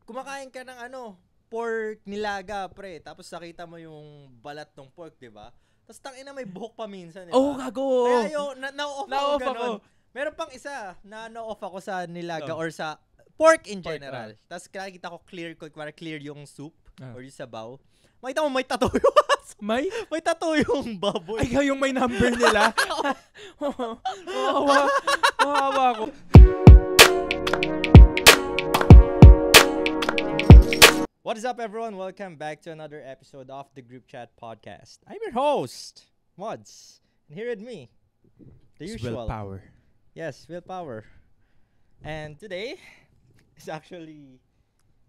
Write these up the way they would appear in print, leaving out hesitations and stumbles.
kumakain ka ng pork nilaga, pre. Tapos nakita mo yung balat ng pork, di ba? Tapos tangina may buhok pa minsan, di ba? Oh, gago. Kaya yung na-off ako. Meron pang isa na na-off ako sa nilaga or sa pork in general. Tapos nakikita ko clear yung soup or yung sabaw. Makita mo may tattoo yung may tattoo yung baboy. Ay, yung may number nila. Mawawa ako. What is up, everyone? Welcome back to another episode of the Group Chat Podcast. I'm your host, Mods. And here with me, the usual. Willpower. Yes, willpower. And today is actually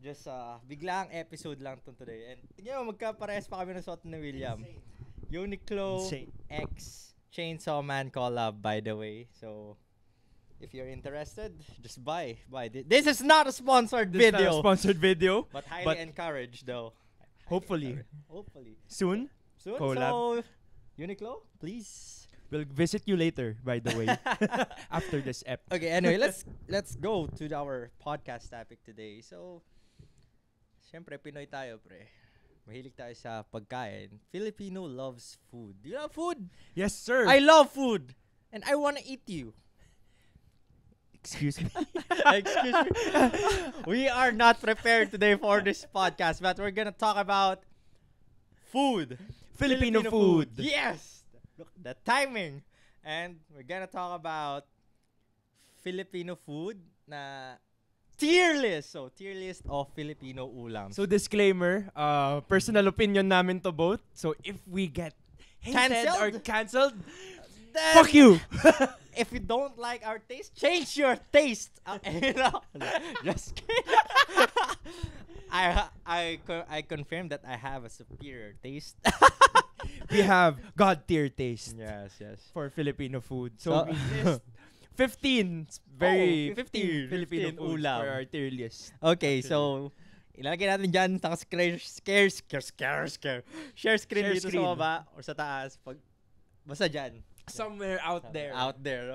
just biglaang episode lang to today. And tingnan mo, magkaparehas pa kami ng suot ni William. Uniqlo X Chainsaw Man collab, by the way. So, if you're interested, just buy. This is not a sponsored video. But highly encouraged, though. Hopefully. Soon. Collab. So, Uniqlo, please. We'll visit you later, by the way. After this ep. Okay, anyway, let's go to our podcast topic today. So, syempre, Pinoy tayo, pre. Mahilig tayo sa pagkain. Filipino loves food. Do you love food? Yes, sir. I love food. And I want to eat you. Excuse me. Excuse me. We are not prepared today for this podcast, but we're gonna talk about food. Filipino food. Yes! The timing. And we're gonna talk about Filipino food na tier list. So, tier list of Filipino ulam. So, disclaimer, personal opinion namin to both. So, if we get hated or cancelled, then, fuck you! If you don't like our taste, change your taste. Just kidding. I confirm that I have a superior taste. We have God tier taste. Yes. For Filipino food. So we list 15 15 Filipino foods ulam for our tier list. Okay, so ilalagay natin dyan sa share screen dito sa baba or sa taas. Basta dyan. Somewhere out there.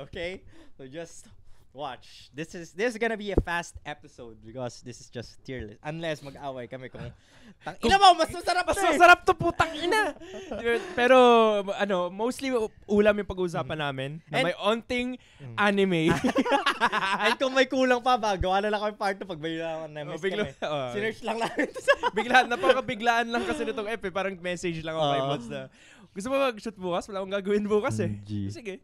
Okay? So just watch. This is gonna be a fast episode because this is just tier list. Unless mag-away kami kung ina mo, mas masarap Mas masarap to, putang ina! Pero, mostly ulam yung pag-uusapan namin na may onting anime. And kung may kulang pa ba, gawa na lang kami part 2 pag bigla na-miss kami. Sinerch lang namin ito sa napakabiglaan lang kasi nitong EP. Parang message lang ako kay Mods na, gusto mo mag-shoot bukas? Wala akong gagawin bukas eh. Sige.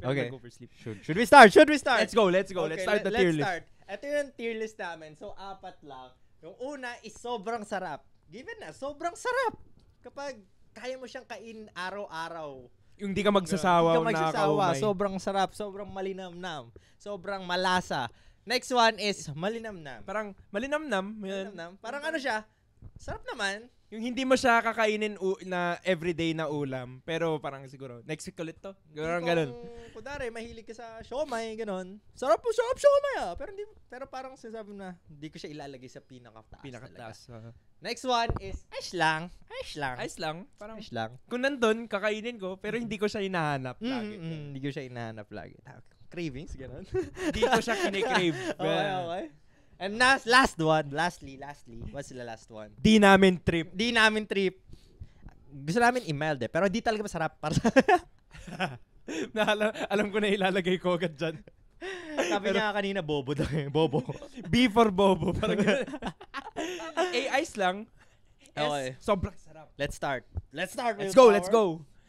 Okay. Go for sleep. Should we start? Let's go. Okay, let's start the tier list. Ito yung tier list namin. So, 4 lang. Yung una is sobrang sarap. Given na, sobrang sarap. Kapag kaya mo siyang kain araw-araw. Yung di ka magsasawa. Sobrang sarap. Sobrang malinamnam. Sobrang malasa. Next one is malinamnam. Parang malinamnam. Parang siya. Sarap naman. Yung hindi mo siya kakainin na everyday na ulam. Pero parang siguro, next week ulit to. Ganun. Kudari, mahilig ka sa siomay, ganun. Sarap siomay Pero parang sinasabi na, hindi ko siya ilalagay sa pinakataas. Next one is ice lang. Parang ice lang. Kung nandun, kakainin ko, pero hindi ko siya hinahanap lagi. Hindi ko siya hinahanap lagi. Cravings, ganun. Hindi ko siya kine-crave. Okay. And last one, lastly, what's the last one? Di namin trip. Gusto namin i-mild pero di talaga masarap. Alam ko na ilalagay ko agad dyan. Sabi niya kanina, bobo daw eh. Bobo. B for bobo. Parang ice lang. Okay. Sobrang sarap. Let's start. Let's go.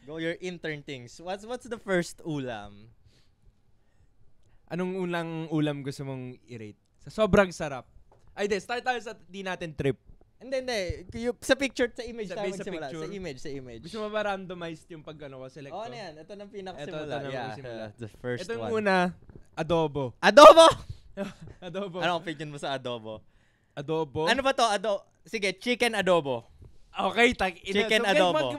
Go your intern things. What's the first ulam? Anong unang ulam gusto mong i-rate? Sobrang sarap. Ay, start tayo sa di natin trip. Hindi. Sa picture, sa image tayo magsimula. Sa image. Gusto mo ba randomized yung select ko? Oo, yan. Ito nang pinakasimula. The first Itong one. una, adobo. Adobo? Anong opinion mo sa adobo? Adobo? Ano ba to? Sige, chicken adobo. Okay, chicken adobo.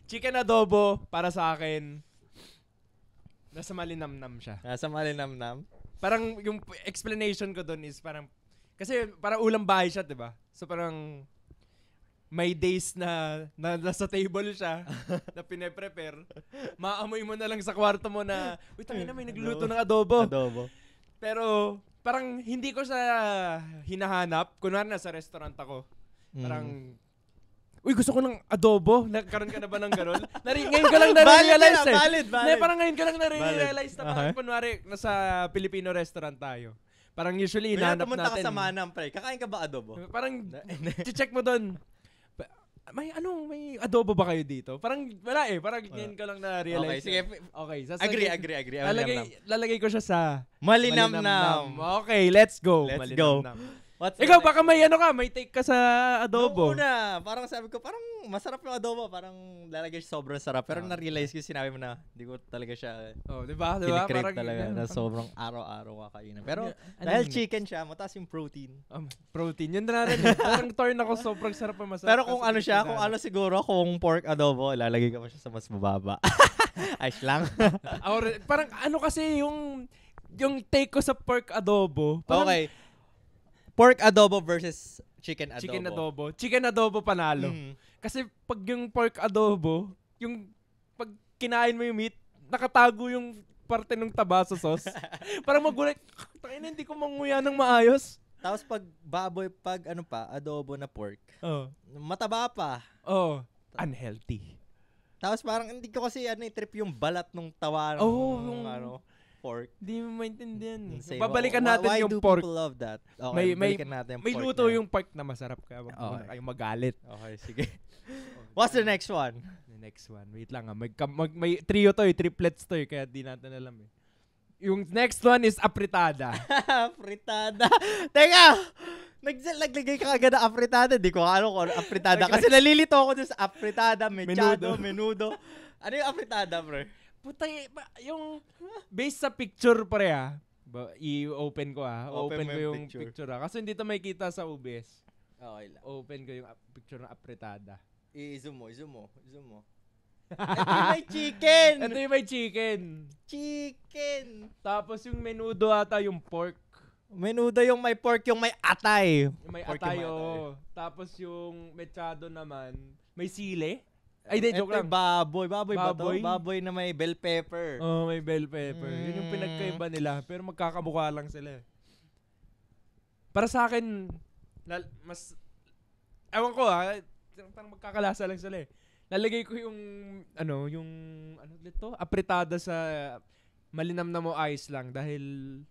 Chicken adobo, para sa akin, nasa malinamnam siya. Parang yung explanation ko doon is parang, kasi parang ulam bahay siya, diba? So parang may days na nasa table siya, na pine-prepare. Maamoy mo na lang sa kwarto mo na, uy, tangina, may nagluluto ng adobo. Pero parang hindi ko sa hinahanap. Kunwari nasa restaurant ako. Parang, uy, gusto ko ng adobo. Nagkaroon ka na ba ng gano'n? Ngayon ko lang na-realize eh. Valid. Parang ngayon ko lang na-realize na parang kunwari nasa Filipino restaurant tayo. Parang usually hinahanap natin. Pumunta ka sa Manam, pre. Kakain ka ba adobo? Parang check mo doon. May adobo ba kayo dito? Parang wala eh. Parang ngayon ko lang na-realize. Okay, sige. Okay. Agree. Lalagay ko siya sa Malinamnam. Okay, let's go. Let's go. Ikaw, baka may take ka sa adobo. Noong una, parang sabi ko, parang masarap yung adobo. Parang lalagay siya sobrang sarap. Pero na-realize ko, sinabi mo na, hindi ko talaga siya diba? kinikrave talaga na sobrang araw-araw kakainan. Pero dahil chicken siya, mataas yung protein. Protein, yun na rin eh. Parang torn ako, sobrang sarap pa masarap. Pero kung ano siya, siguro, kung pork adobo, lalagay ka pa siya sa mas mababa. Ayos lang. Parang ano kasi yung take ko sa pork adobo. Okay. Pork adobo versus chicken adobo. Chicken adobo panalo. Kasi pag yung pork adobo, yung pag kinain mo yung meat, nakatago yung parte ng taba sa sauce. Parang magulat, hindi ko manguya ng maayos. Tapos pag baboy, adobo na pork, mataba pa. Unhealthy. Tapos parang hindi ko kasi trip yung balat ng tawa ng pork. Hindi mo maintindihan eh. Babalikan natin yung pork. Why do people love that? Okay, balikan natin yung pork. May luto yung pork na masarap kaya wag muna kayong magalit. Okay, sige. What's the next one? The next one. Wait lang may trio to eh. Triplets to eh. Kaya di natin alam eh. Yung next one is apritada. Apritada. Teka! Naglagay ka agad ng apritada. Di ko alam kung ano apritada. Kasi nalilito ako dun sa apritada, mechado, menudo. Ano yung apritada, bro? Putay, yung based sa picture pare i-open ko Open ko yung picture Kasi hindi to makikita sa OBS. Okay lang. Open ko yung picture ng apritada. I-zoom mo. Ito yung may chicken! Ito yung may chicken. Chicken! Tapos yung menudo ata yung pork. Menudo yung may pork, yung may atay. Yung may atay, Tapos yung mechado naman, may sile. Ay, joke lang. Baboy ba to? Baboy na may bell pepper. May bell pepper. Yun yung pinagkaiba nila. Pero magkakabuka lang sila. Para sa akin, mas... Ewan ko parang magkakalasa lang sila eh. Lalagay ko yung apritada sa malinam na mo ice lang dahil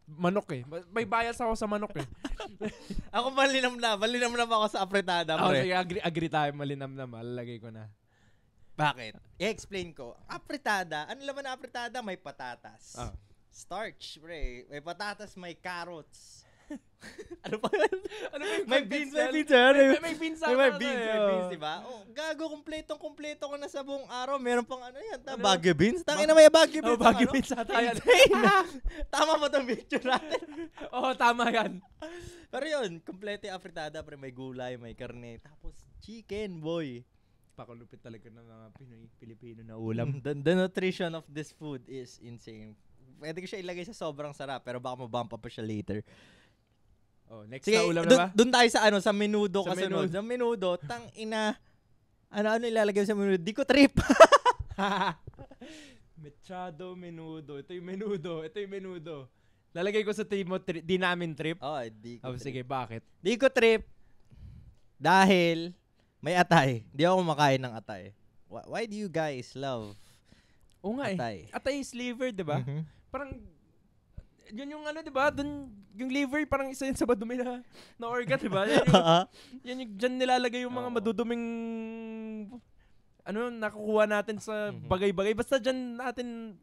manok eh. May bias ako sa manok eh. Ako malinam na ako sa apritada. Sige, agree tayo malinam na. Lalagay ko na. Bakit? I-explain ko. Apritada, ano laman na apritada? May patatas. Starch, pre. May patatas, may carrots. Ano pa yun? May beans. May beans, diba? Gago, kumpleto ko na sa buong araw. Meron pang Baguio beans. Tangina may Baguio beans. Baguio beans ata yan. Tama ba itong picture natin? Tama yan. Pero yun, kumpleto yung apritada, pre. May gulay, may karne. Tapos chicken, boy. Pakalupit talaga ng mga Pilipino na ulam. The nutrition of this food is insane. Pwede ko siya ilagay sa sobrang sarap, pero baka mabump up pa siya later. Next na ulam na ba? Doon tayo sa menudo kasunod. Sa menudo, tangina. Ano ilalagay sa menudo? Di ko trip. Mechado, menudo. Ito yung menudo. Lalagay ko sa team mo, di namin trip? Di ko trip. Sige, bakit? Di ko trip. Dahil may atay. Di ako kumakain ng atay. Why do you guys love atay? Atay is liver, diba? Parang, yun yung diba? Dun, yung liver, parang isa yun sa madumi na organ, diba? Yan yung dyan nilalagay yung mga maduduming nakukuha natin sa bagay-bagay. Basta dyan natin,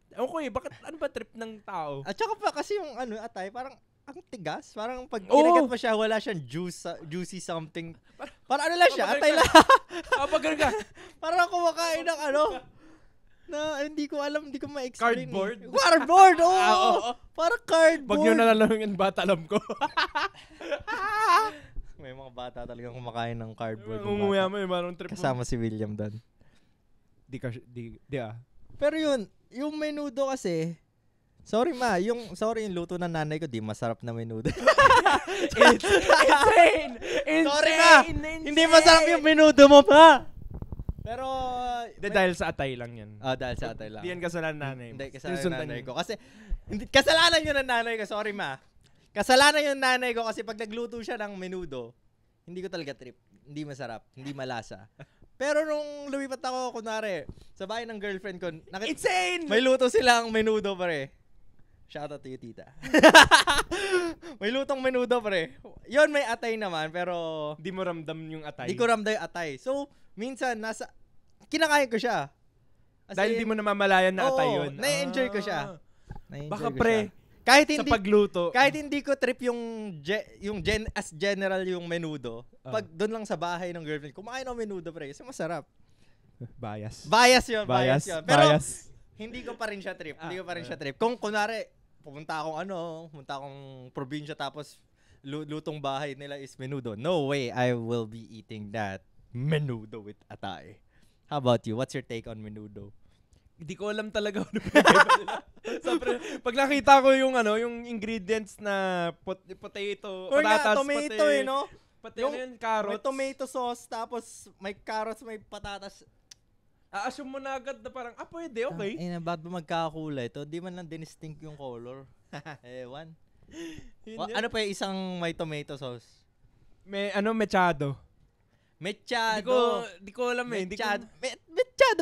bakit ano ba trip ng tao? At saka pa kasi yung atay, parang ang tigas. Parang pag kinagat pa siya, wala siyang juicy something. Parang lang siya, atay lang. Pagano ka? Parang kumakain ng na hindi ko alam, hindi ko ma-explain. Cardboard, Parang cardboard. Wag nyo na lang yung bata, alam ko. May mga bata talagang kumakain ng cardboard. Umuya mo yung trip. Kasama si William doon. Pero yun, yung menudo kasi, sorry yung luto ng nanay ko, di masarap na menudo. Insane! Sorry ma! Hindi masarap yung menudo mo pa! Pero dahil sa atay lang yan. Dahil sa atay lang. Hindi yan kasalanan nanay. Hindi kasalanan nanay ko. Kasi kasalanan yun ng nanay ko. Sorry ma. Kasalanan yung nanay ko kasi pag nagluto siya ng menudo, hindi ko talaga trip. Hindi masarap. Hindi malasa. Pero nung lumipat ako, kunwari, sa bahay ng girlfriend ko, insane! May luto silang menudo, pare. Shout out to you, tita. May lutong menudo, pare. Yun, may atay naman, pero... Di mo ramdam yung atay? Di ko ramdam yung atay. So, minsan, kinakain ko siya. Dahil di mo namamalayan na atay yun. Na-enjoy ko siya. Baka pre, kahit hindi, sa pagluto. Kahit hindi ko trip yung as general yung menudo, pag doon lang sa bahay ng girlfriend, kumain ako menudo, pre, kasi masarap. Bias yun. Pero, hindi ko pa rin siya trip. Kung kunwari, pumunta akong probinsya tapos lutong bahay nila is menudo. No way I will be eating that menudo with atay. How about you? What's your take on menudo? Hindi ko alam talaga ano nila. Pag nakita ko yung ingredients na potato, patatas, tomato, no? Yung carrots. May tomato sauce, tapos may carrots, may patatas. A-assume mo na agad na parang, pwede, okay. Ba't ba magkakakulay to? Di man lang dinistinct yung color. Ewan. Ano pa yung isang may tomato sauce? Mechado. Mechado. Di ko alam eh. Mechado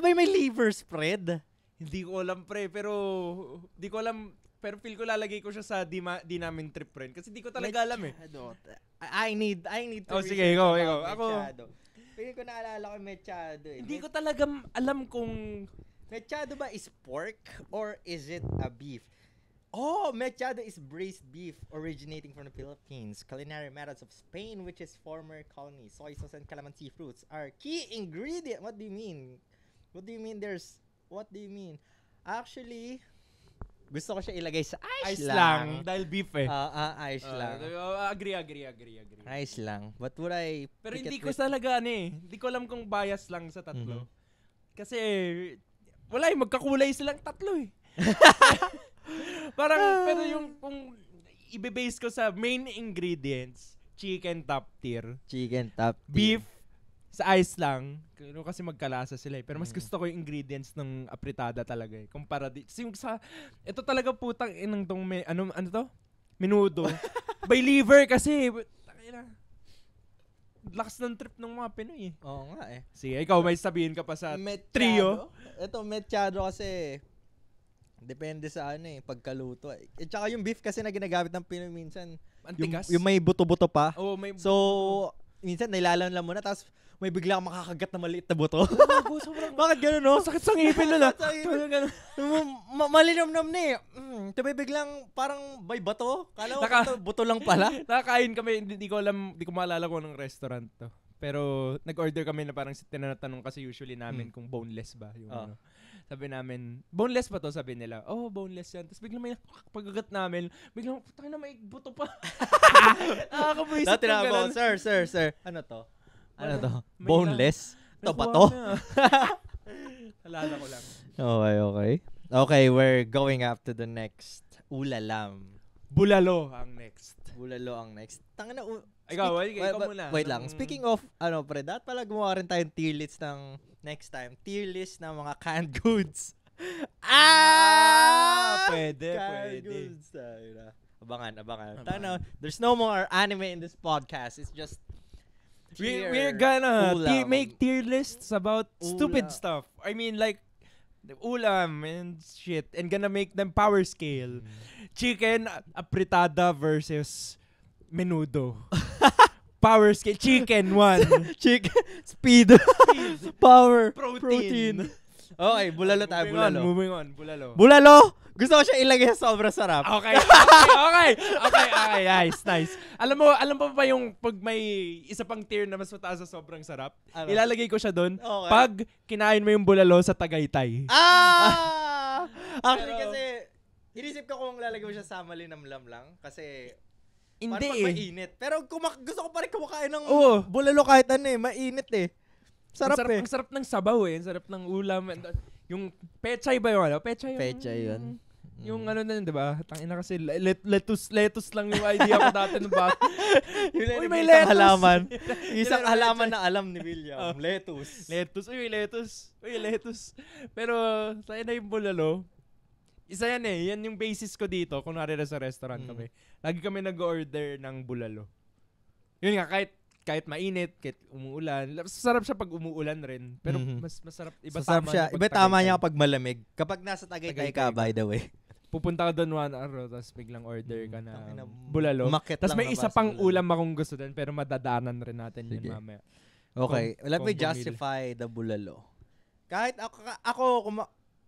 ba yung may liver spread? Hindi ko alam pre, pero di ko alam, pero feel ko lalagay ko siya sa di namin trip rin kasi di ko talaga alam eh. I need to sige, ikaw. Ako Pili ko naalala ko mechado eh. Hindi ko talaga alam kung mechado ba is pork or is it a beef? Oh, mechado is braised beef originating from the Philippines. Culinary methods of Spain, which is former colony. Soy sauce and calamansi fruits are key ingredient. What do you mean? What do you mean? Actually, gusto ko siya ilagay sa ice lang. Dahil beef eh. Ice lang. Agree. Ice lang. But would I... Pero hindi ko talaga Hindi ko alam kung bias lang sa tatlo. Kasi, wala magkakulay silang tatlo eh. Parang, pero yung kung i-base ko sa main ingredients, chicken top tier. Beef, sa ice lang. Kasi magkalasa sila eh. Pero mas gusto ko yung ingredients ng apritada talaga eh. Kumpara yung ito talaga putang inang tong ano to? Menudo. By liver kasi. Lakas ng trip ng mga Pinoy eh. Oo nga eh. Sige, ikaw may sabihin ka pa sa trio. Ito, mechado kasi depende sa pagkaluto. At saka yung beef kasi na ginagamit ng Pinoy minsan, yung may buto-buto pa. Oh, may so, minsan nilalan lang muna, tapos may biglang makakagat na maliit na buto. Bakit gano'n, no? Sakit sa ngipin nun, Malinamnam na eh. Tabi biglang parang may bato. Kala ko buto lang pala. Nakakain kami, hindi ko maalala kung anong restaurant to. Pero nag-order kami na parang tinatanong kasi usually namin kung boneless ba. Yung sabi namin, boneless ba to? Sabi nila, boneless yan. Tapos biglang may pag-agat namin, biglang, putang na may buto pa. Nakakabuisit yung gano'n. Sir, ano to? Boneless? Ito ba to? Alala ko lang. Okay. Okay, we're going up to the next. Ulalam. Bulalo ang next. Tangina, ikaw muna. Wait lang. Speaking of, pre, dapat pala gumawa rin tayong tier list ng next time. Tier list ng mga canned goods. Pwede. Goods. Abangan. There's no more anime in this podcast. It's just we're gonna make tier lists about stupid stuff. I mean, like ulam and shit, and gonna make them power scale. Chicken apritada versus menudo. Power scale. Chicken 1. Chicken speed. Power. Protein. Okay, bulalo tayo. Moving on. Bulalo. Gusto ko siya ilagay sa sobrang sarap. Okay. Nice. Alam mo pa yung pag may isa pang tier na mas mataas sa sobrang sarap, ilalagay ko siya doon pag kinain mo yung bulalo sa Tagaytay. Actually kasi, inisip ko kung lalagay mo siya sa malinamlam lang kasi hindi mainit. Pero gusto ko pa rin kumakain ng bulalo kahit mainit eh. Sarap eh. Ang sarap ng sabaw eh. Ang sarap ng ulam. Yung pechay ba yung Pechay yun. Yung na yun, diba? Tangina kasi lettuce lang yung idea ko dati ng bata. Uy, may lettuce. Halaman. Isang halaman na alam ni William. Lettuce. Lettuce. Pero, tayo na yung bulalo. Isa yan eh. Yan yung basis ko dito. Kunwari na sa restaurant kami. Lagi kami nag-order ng bulalo. Yun nga, kahit mainit, kahit umuulan. Masarap siya pag umuulan rin. Pero mas masarap. Masarap siya. Iba tama niya kapag malamig. Kapag nasa Tagaytay ka, by the way. Pupunta ka doon 1 hour, tapos biglang order ka na bulalo. Tapos may isa pang ulam akong gusto din, pero madadaanan rin natin yun mamaya. Okay, let me justify the bulalo. Kahit ako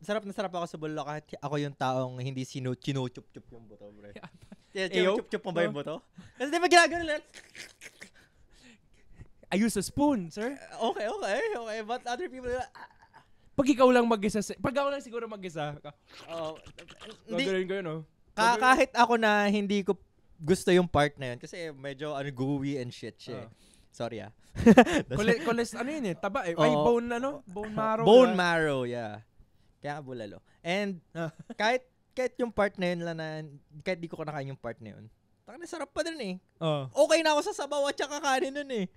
sarap na sarap ako sa bulalo kahit ako yung taong hindi chinuchup-chup yung buto, bro. Chinuchup-chup mo ba yung buto? Kasi di ba ginagano lang? I use a spoon, sir. Okay. But other people, pag ikaw lang mag-isa, pag ako lang siguro mag-isa, gagawin ko yun, no? Kahit ako na hindi ko gusto yung part na yun, kasi medyo gooey and shit siya. Sorry ano yun eh, taba eh. Ay, bone marrow. Bone marrow, yeah. Kaya bulalo. And kahit yung part na yun lang na, kahit di ko kinakain yung part na yun, sarap pa din eh. Okay na ako sa sabaw at saka kanin nun eh.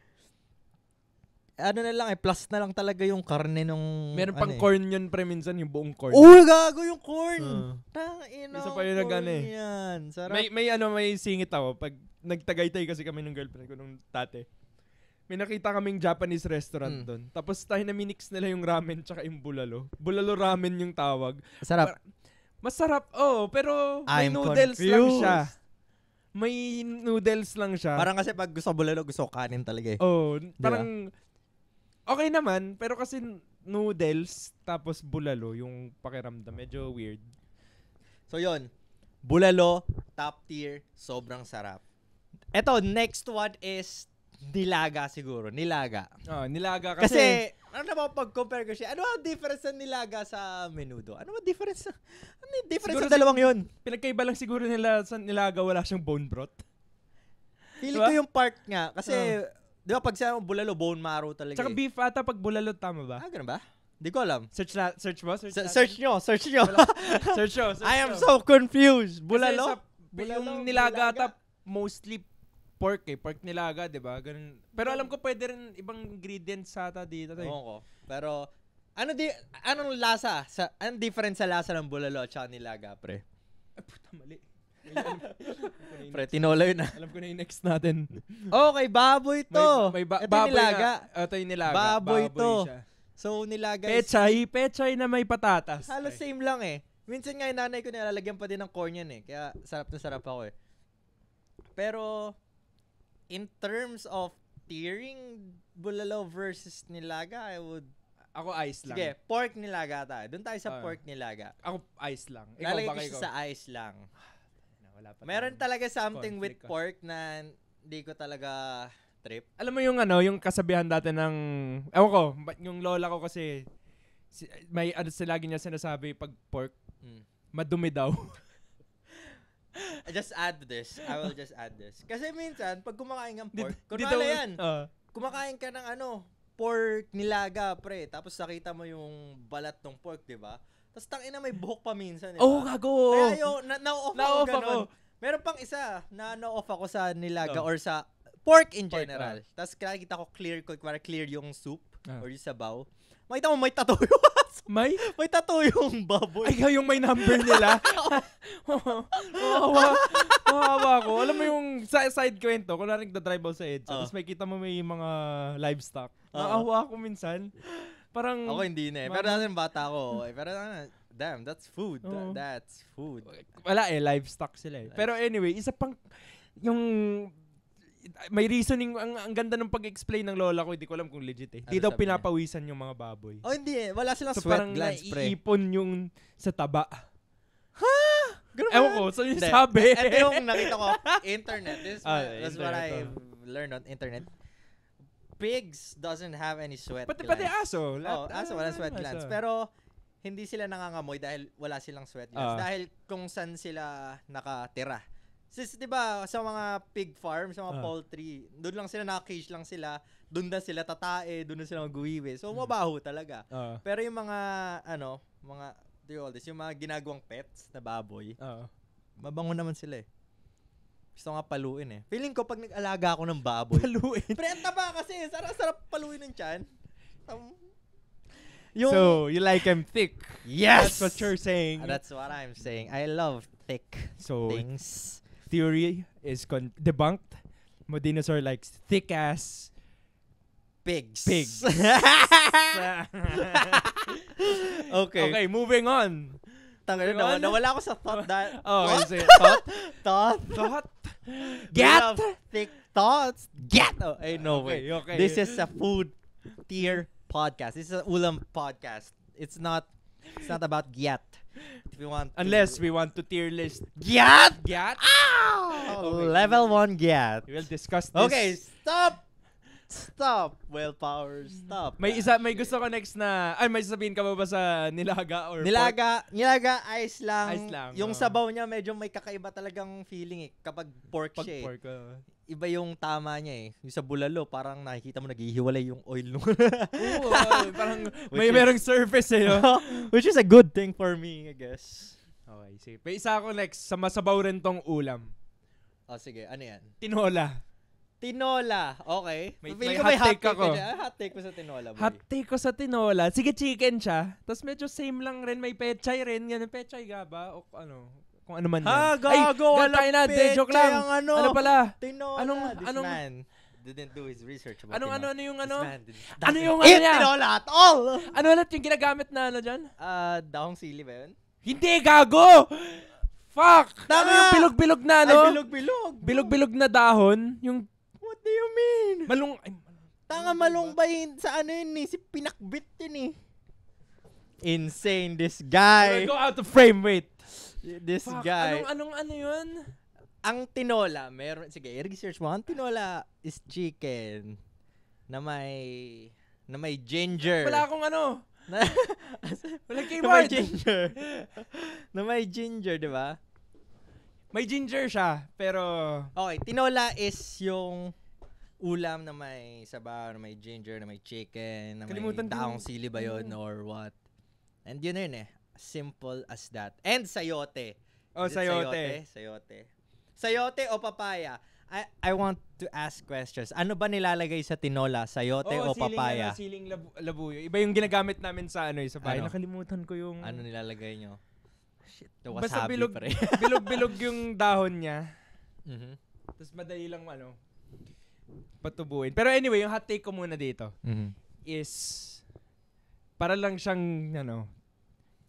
Ano na lang plus na lang talaga yung karne nung... Meron pang corn yun pre minsan, yung buong corn. Gago yung corn! Isa pa yun na yan. Sarap. May singit ako. Pag nagtagaytay kasi kami ng girlfriend ko nung tate. May nakita kaming Japanese restaurant doon. Tapos tayo na minix nila yung ramen tsaka yung bulalo. Bulalo ramen yung tawag. Masarap, pero may noodles lang siya. May noodles lang siya. Parang kasi pag gusto bulalo, gusto kanin talaga eh. Parang okay naman, pero kasi noodles tapos bulalo yung pakiramdam. Medyo weird. So yon, bulalo, top tier, sobrang sarap. Eto, next one is nilaga siguro. Nilaga. Nilaga kasi ano na pag-compare ko siya? Ano ang difference ng nilaga sa menudo? Ano ang difference sa dalawang yun? Pinagkaiba lang siguro nila sa nilaga wala siyang bone broth. Feeling ko yung part nga. Kasi, di ba pag sa bulalo, bone marrow talaga. Tsaka beef ata pag bulalo, tama ba? Ganun ba? Di ko alam. Search mo? Search nyo. Search I am so confused. Bulalo? Yung nilaga ata mostly pork eh. Pork nilaga, di ba? Ganun. Pero alam ko pwede rin ibang ingredients ata dito. Oo. Pero, anong lasa? Anong difference sa lasa ng bulalo at saka nilaga, pre? Ay, puta, mali. Pre, tinola yun. Alam ko na yung next natin. Okay, baboy to. Ito nilaga. Ito yung nilaga. Baboy to. Siya. So, nilaga Pechay na may patatas. Halos same lang eh. Minsan nga yung nanay ko nilalagyan pa din ng corn yan eh. Kaya sarap na sarap ako eh. Pero, in terms of tiering bulalo versus nilaga, Ako ice lang. Sige, pork nilaga tayo. Doon tayo sa pork nilaga. Ako ice lang. Lalagay ko siya sa ice lang. Meron talaga something with pork na hindi ko talaga trip. Alam mo yung yung kasabihan dati ng, ewan ko, yung lola ko kasi, may lagi niya sinasabi pag pork, madumi daw. I will just add this. Kasi minsan, pag kumakain ng pork, kunwari yan, kumakain ka ng pork nilaga, pre, tapos nakita mo yung balat ng pork, di ba? Tapos tangina may buhok pa minsan, di ba? Gago! Kaya na-off ako ganun. Meron pang isa na na-off ako sa nilaga or sa pork in general. Tapos nakikita ko clear yung soup or yung sabaw. Makita mo may tattoo yung May tattoo yung baboy. Ay, yung may number nila. Mahawa ko. Alam mo yung side kwento, kung naring nagda-drive ako sa EDSA, tapos may kita mo may mga livestock. Naawa ako minsan. Parang... Ako hindi na eh. Pero natin bata ko. Pero damn, that's food. That's food. Wala livestock sila eh. Pero anyway, isa pang... Yung... May reasoning, ang ganda ng pag-explain ng lola ko, hindi ko alam kung legit eh. Hindi daw pinapawisan yung mga baboy. Hindi eh. Wala silang so, sweat glands, pre. So parang naiipon yung sa taba. Ha? Ewan ko, so yung sabi. Ito yung nakita ko, internet. That's what I learned on internet. Pigs doesn't have any sweat glands. Pati aso. Aso walang sweat glands. Pero hindi sila nangangamoy dahil wala silang sweat glands. Dahil kung saan sila nakatira. Since, di ba, sa mga pig farm, sa mga poultry, doon lang sila, naka-cage lang sila, doon na sila tatae, doon na sila maguwiwi. So, mabaho talaga. Pero yung mga, yung mga ginagawang pets na baboy, mabango naman sila eh. Gusto nga paluin eh. Feeling ko, pag nag-alaga ako ng baboy, paluin? Pre, ang taba kasi, sarap paluin ng tiyan. So, you like them thick. Yes! That's what you're saying. That's what I'm saying. I love thick things. Theory is debunked. Modinosaur likes thick-ass pigs. Okay, moving on. Nawala ako sa thought that. What? Thought? Get! Thick thoughts. Get! Oh, no way. Okay. This is a food tier podcast. This is a ulam podcast. It's not about get. If we want Unless we want to tier list. Get! Okay. Level 1 get. We'll discuss this. Okay, stop. Willpower, stop. May gusto ko next na, may sasabihin ka ba sa nilaga or Nilaga, ice lang. Ice lang, Yung sabaw niya medyo may kakaiba talagang feeling kapag pork siya pork, Iba yung tama niya Yung sa bulalo, parang nakikita mo naghihiwalay yung oil nung Oo, parang merong surface Which is a good thing for me, I guess. Okay, sige. May isa ako next, sa masabaw rin tong ulam. Sige, ano yan? Tinola, okay. May hot take ako. Hot take ko sa tinola, boy. Hot take ko sa tinola. Sige, chicken siya. Tapos medyo same lang rin. May pechay rin. Yan, pechay ga ba? O kung ano man yan. Gago! Tayo na. Joke lang. Ano pala? Tinola. This man didn't do his research about Ano yung ano? Ano yung ano niya? Tinola at all! Ano ulit yung ginagamit na dyan? Dahong sili ba yun? Hindi, gago! Fuck! Tama! Yung bilog-bilog na Bilog-bilog. Bilog-bilog na dahon. Yung What do you mean? Malung ba yun? Sa ano yun Si pinakbit yun Insane, this guy. Go out of frame, wait. This guy. Ano yun? Ang tinola, sige, i-research mo. Ang tinola is chicken na may ginger. Wala akong wala na may ginger. Na may ginger, di ba? May ginger siya, pero okay, tinola is yung ulam na may sabaw, na may ginger, na may chicken, na may daong sili ba yun or what. And yun simple as that. And sayote. Sayote. Sayote o papaya? I want to ask questions. Ano ba nilalagay sa tinola? Sayote o papaya? Siling labuyo. Iba yung ginagamit namin sa sa bahay. Nakalimutan ko yung ano nilalagay nyo. Shit, basta bilog-bilog yung dahon niya. Tapos madali lang patubuin. Pero anyway, yung hot take ko muna dito is para lang siyang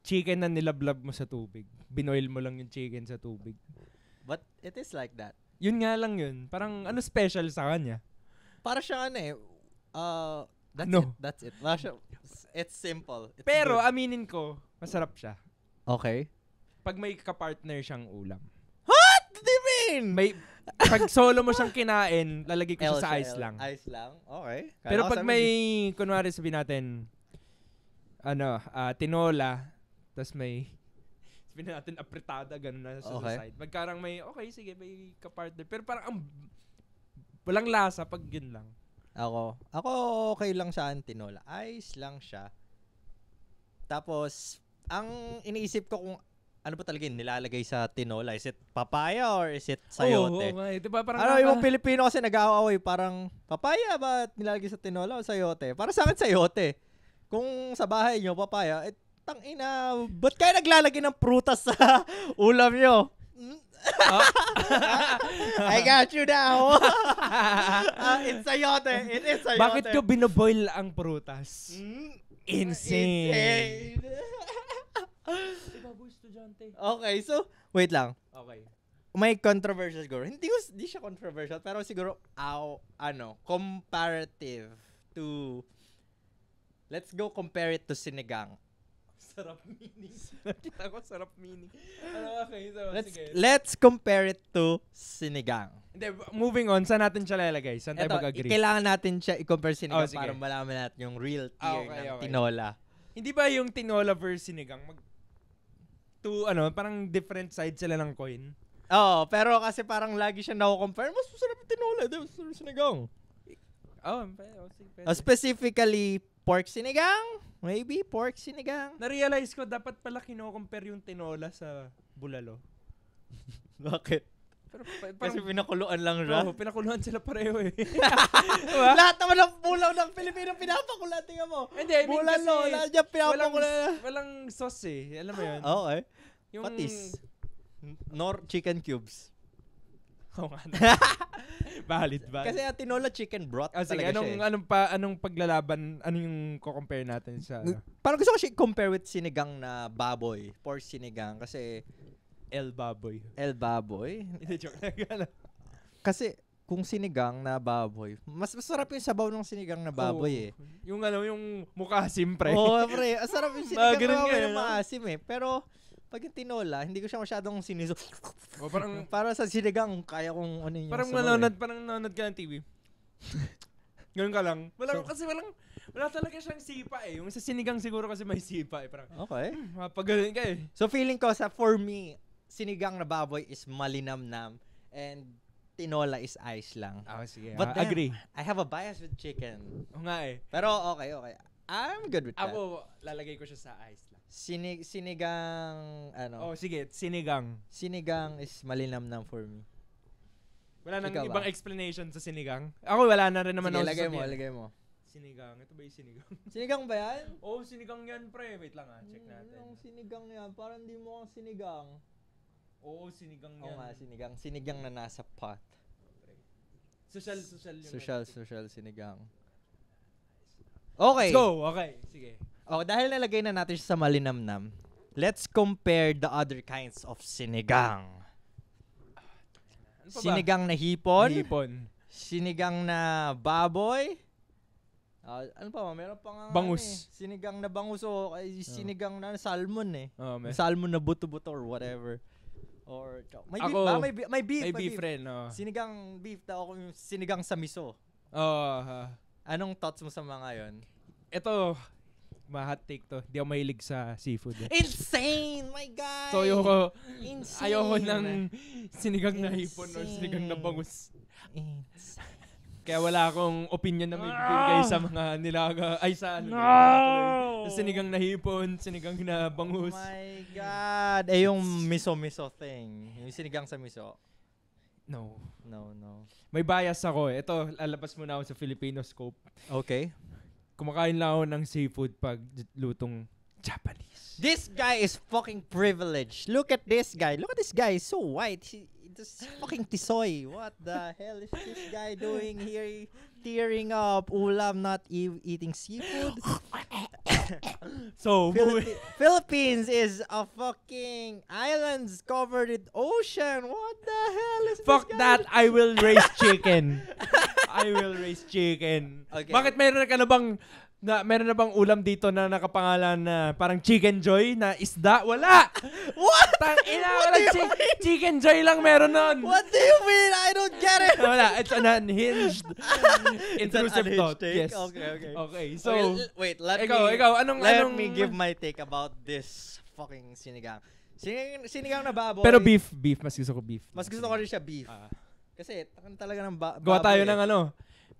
chicken na nilablab mo sa tubig. Binoil mo lang yung chicken sa tubig. But it is like that. Yun nga lang yun. Parang special sa kanya? Para siyang that's it. It's simple. It's pero good. aminin ko, masarap siya. Okay. Pag may kapartner siyang ulam. What do you mean? Pag solo mo siyang kinain, lalagay ko siya sa ice lang. Ice lang? Okay. Pero pag may, kunwari sabihin natin, tinola, tas may, sabihin natin apretada, gano'n na sa side. Magkarang sige, may kapartner. Pero parang walang lasa pag yun lang. Ako okay lang sa tinola. Ice lang siya. Tapos, ang iniisip ko kung ano ba talaga nilalagay sa tinola? Is it papaya or is it sayote? Diba, parang yung Pilipino kasi nag-aaway, parang papaya ba nilalagay sa tinola o sayote? Para sa akin, sayote. Kung sa bahay nyo, papaya, tangina, ba't kayo naglalagay ng prutas sa ulam nyo? I got you now. It's sayote. It is sayote. Bakit ko binoboil ang prutas? Insane. Okay, so, wait lang. Okay. May controversial siguro. Hindi siya controversial, pero siguro, comparative to, let's go compare it to sinigang. Sarap meaning. Nakita ko, sarap meaning. Okay, so, sige. Let's compare it to sinigang. Hindi, moving on, saan natin siya lalagay? Saan tayo mag-agree? Kailangan natin siya i-compare sinigang para malaman natin yung real tier ng tinola. Hindi ba yung tinola versus sinigang, parang different sides sila ng coin? Oo, pero kasi parang lagi siya nako-compare. Mas masarap yung tinola, mas masarap yung sinigang. Specifically, pork sinigang? Maybe pork sinigang? Na-realize ko, dapat pala kino-compare yung tinola sa bulalo. Bakit? Pero Kasi pinakuluan lang siya. Oo, pinakuluan sila pareho eh. Diba? Lahat naman ng bulaw ng Pilipino pinapakulan. Tingnan mo. Hindi, I mean Bulan kasi lo, lahat dyan pinapakulan. walang sauce eh. Alam mo yun? Okay. Yung... Patis. Nor chicken cubes. Oo nga. Valid. Kasi tinola chicken broth sige, talaga siya. anong paglalaban, ano yung ko-compare natin sa... Parang gusto ko siya compare with sinigang na baboy. Pork sinigang. Kasi... El Baboy. Hindi, joke lang. Kasi kung sinigang na baboy, mas masarap yung sabaw ng sinigang na baboy eh. Yung yung mukha simpre. Pre. Masarap yung sinigang na baboy na maasim eh. Pero pag yung tinola, hindi ko siya masyadong siniso. Parang para sa sinigang, kaya kong ano yung parang nanonood ka ng TV. Ganun ka lang. Wala talaga siyang sipa eh. Yung sa sinigang siguro kasi may sipa eh. Parang, okay. Mapagaling ka eh. So feeling ko for me, sinigang na baboy is malinamnam and tinola is ice lang. Sige. But then, agree. I have a bias with chicken. Oo nga eh. Pero okay. I'm good with that. Ako, lalagay ko siya sa ice lang. Sinigang, sige. Sinigang. Sinigang is malinamnam for me. Wala nang ibang explanation sa sinigang? Ako wala na rin naman ako sasabihin. Lagay mo. Sinigang. Ito ba yung sinigang? Sinigang ba yan? Sinigang yan, pre. Wait lang check natin. Yung sinigang yan, parang di mo ang sinigang. Sinigang yan. Oo nga, sinigang. Sinigang na nasa pot. Social yung... Social sinigang. Okay. Let's go. Okay, sige. Dahil nalagay na natin siya sa malinamnam, let's compare the other kinds of sinigang. Sinigang na hipon. Sinigang na baboy. Ano pa ba? Meron pa nga bangus. Sinigang na bangus sinigang na salmon eh. Salmon na buto-buto or whatever. Or may beef ako, ba? May beef. May beef rin. Sinigang beef daw ako yung sinigang sa miso. Anong thoughts mo sa mga yon? Ito, hot take to. Di ako mahilig sa seafood. Insane! My God! So ayoko ng sinigang na hipon or Insane. sinigang na bangus. Insane. Kaya wala akong opinion na may bigay sa mga nilaga. Ay, sa ano. Sa sinigang na hipon, sinigang na bangus. Oh my God! Yung miso-miso thing. Yung sinigang sa miso. No. May bias ako eh. Ito, lalabas muna ako sa Filipino scope. Okay. Kumakain lang ako ng seafood pag lutong Japanese. This guy is fucking privileged. Look at this guy. This guy is so white. This fucking tisoy. What the hell is this guy doing here? Tearing up ulam, not eating seafood. So, Philippines is a fucking islands covered with ocean. What the hell is fuck this guy? that. I will raise chicken. Okay. Bakit meron na bang ulam dito na nakapangalan na parang Chicken Joy na isda? Wala! What? Chicken Joy lang meron nun. What do you mean? I don't get it. Wala. It's an unhinged intrusive thought. Take? Yes. Okay. So, wait, let me give my take about this fucking sinigang. Sinigang na baboy. Pero beef. Mas gusto ko beef. Mas gusto ko rin siya beef. Kasi talaga ng baboy. Gawa tayo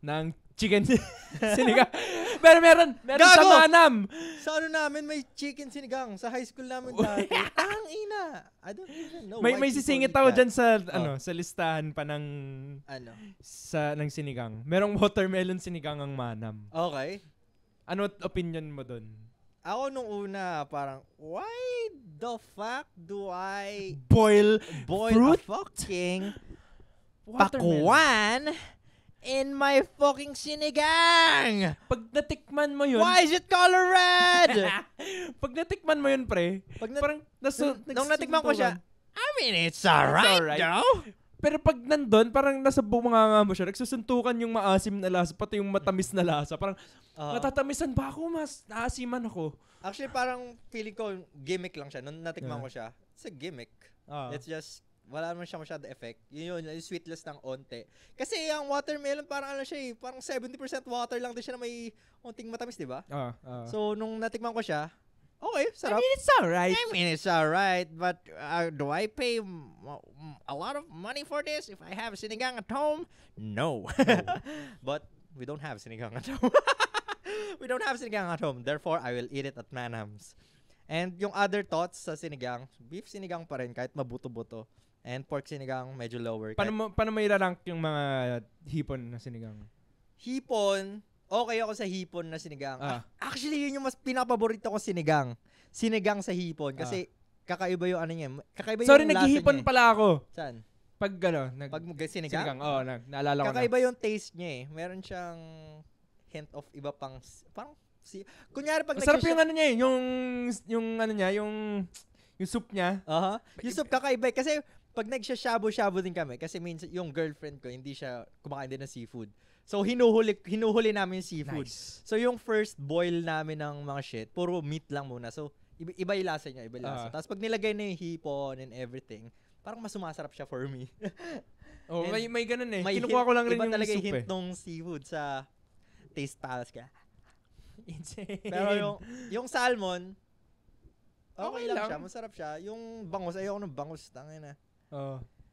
ng chicken sinigang. Pero meron sa Manam. Sa namin may chicken sinigang sa high school namin dati. Ang ina. I don't even know. May sisingit ako diyan sa sa listahan pa ng ng sinigang. Merong watermelon sinigang ang Manam. Okay. Ano opinion mo doon? Ako nung una parang why the fuck do I boil fruit? A fucking pakwan in my fucking sinigang. Pag natikman mo yun... Why is it color red? Pag natikman mo yun, pre, parang nung natikman ko siya, I mean, it's alright, though. Pero pag nandun, parang nasa bumanganga mo siya, nagsusuntukan yung maasim na lasa, pati yung matamis na lasa. Parang, natatamisan ba ako? Mas naasiman ako. Actually, parang feeling ko, gimmick lang siya. Nung natikman ko siya, it's a gimmick. It's just... Wala naman siya masyado effect. Yun, sweetless ng onte. Kasi ang watermelon parang parang 70% water lang din siya na may unting matamis, di ba? So, nung natikman ko siya, okay, sarap. I mean, it's alright. But do I pay a lot of money for this if I have sinigang at home? No. But we don't have sinigang at home. We don't have sinigang at home. Therefore, I will eat it at Manam's. And yung other thoughts sa sinigang, beef sinigang pa rin kahit mabuto-buto. And pork sinigang, medyo lower. Paano mo i-rank yung mga hipon na sinigang? Hipon, okay ako sa hipon na sinigang. Actually, yun yung mas pinapaborito ko sinigang. Sinigang sa hipon. Kasi kakaiba yung ano niya. Kakaiba yung sorry, lasa naghihipon niya. pala ako. Saan? Pag sinigang? Oo, naalala ko kakaiba yung taste niya eh. Meron siyang hint of iba pang, parang, kunyari pag masarap yung ano niya eh. Yung ano niya, yung soup niya. Yung soup kakaiba kasi pag nagsha-shabu-shabu din kami, kasi minsan yung girlfriend ko, hindi siya kumakain din ng seafood. So, hinuhuli namin yung seafood. Nice. So, yung first boil namin ng mga shit, puro meat lang muna. So, iba yung lasa niya, iba yung lasa. Tapos, pag nilagay na yung hipon and everything, parang mas sumasarap siya for me. May ganun eh. Kinukuha ko lang rin yung talaga soup hint ng seafood sa taste palace ka. Insane. Pero yung salmon, okay lang siya, masarap siya. Yung bangus, ayoko ng bangus, tangina.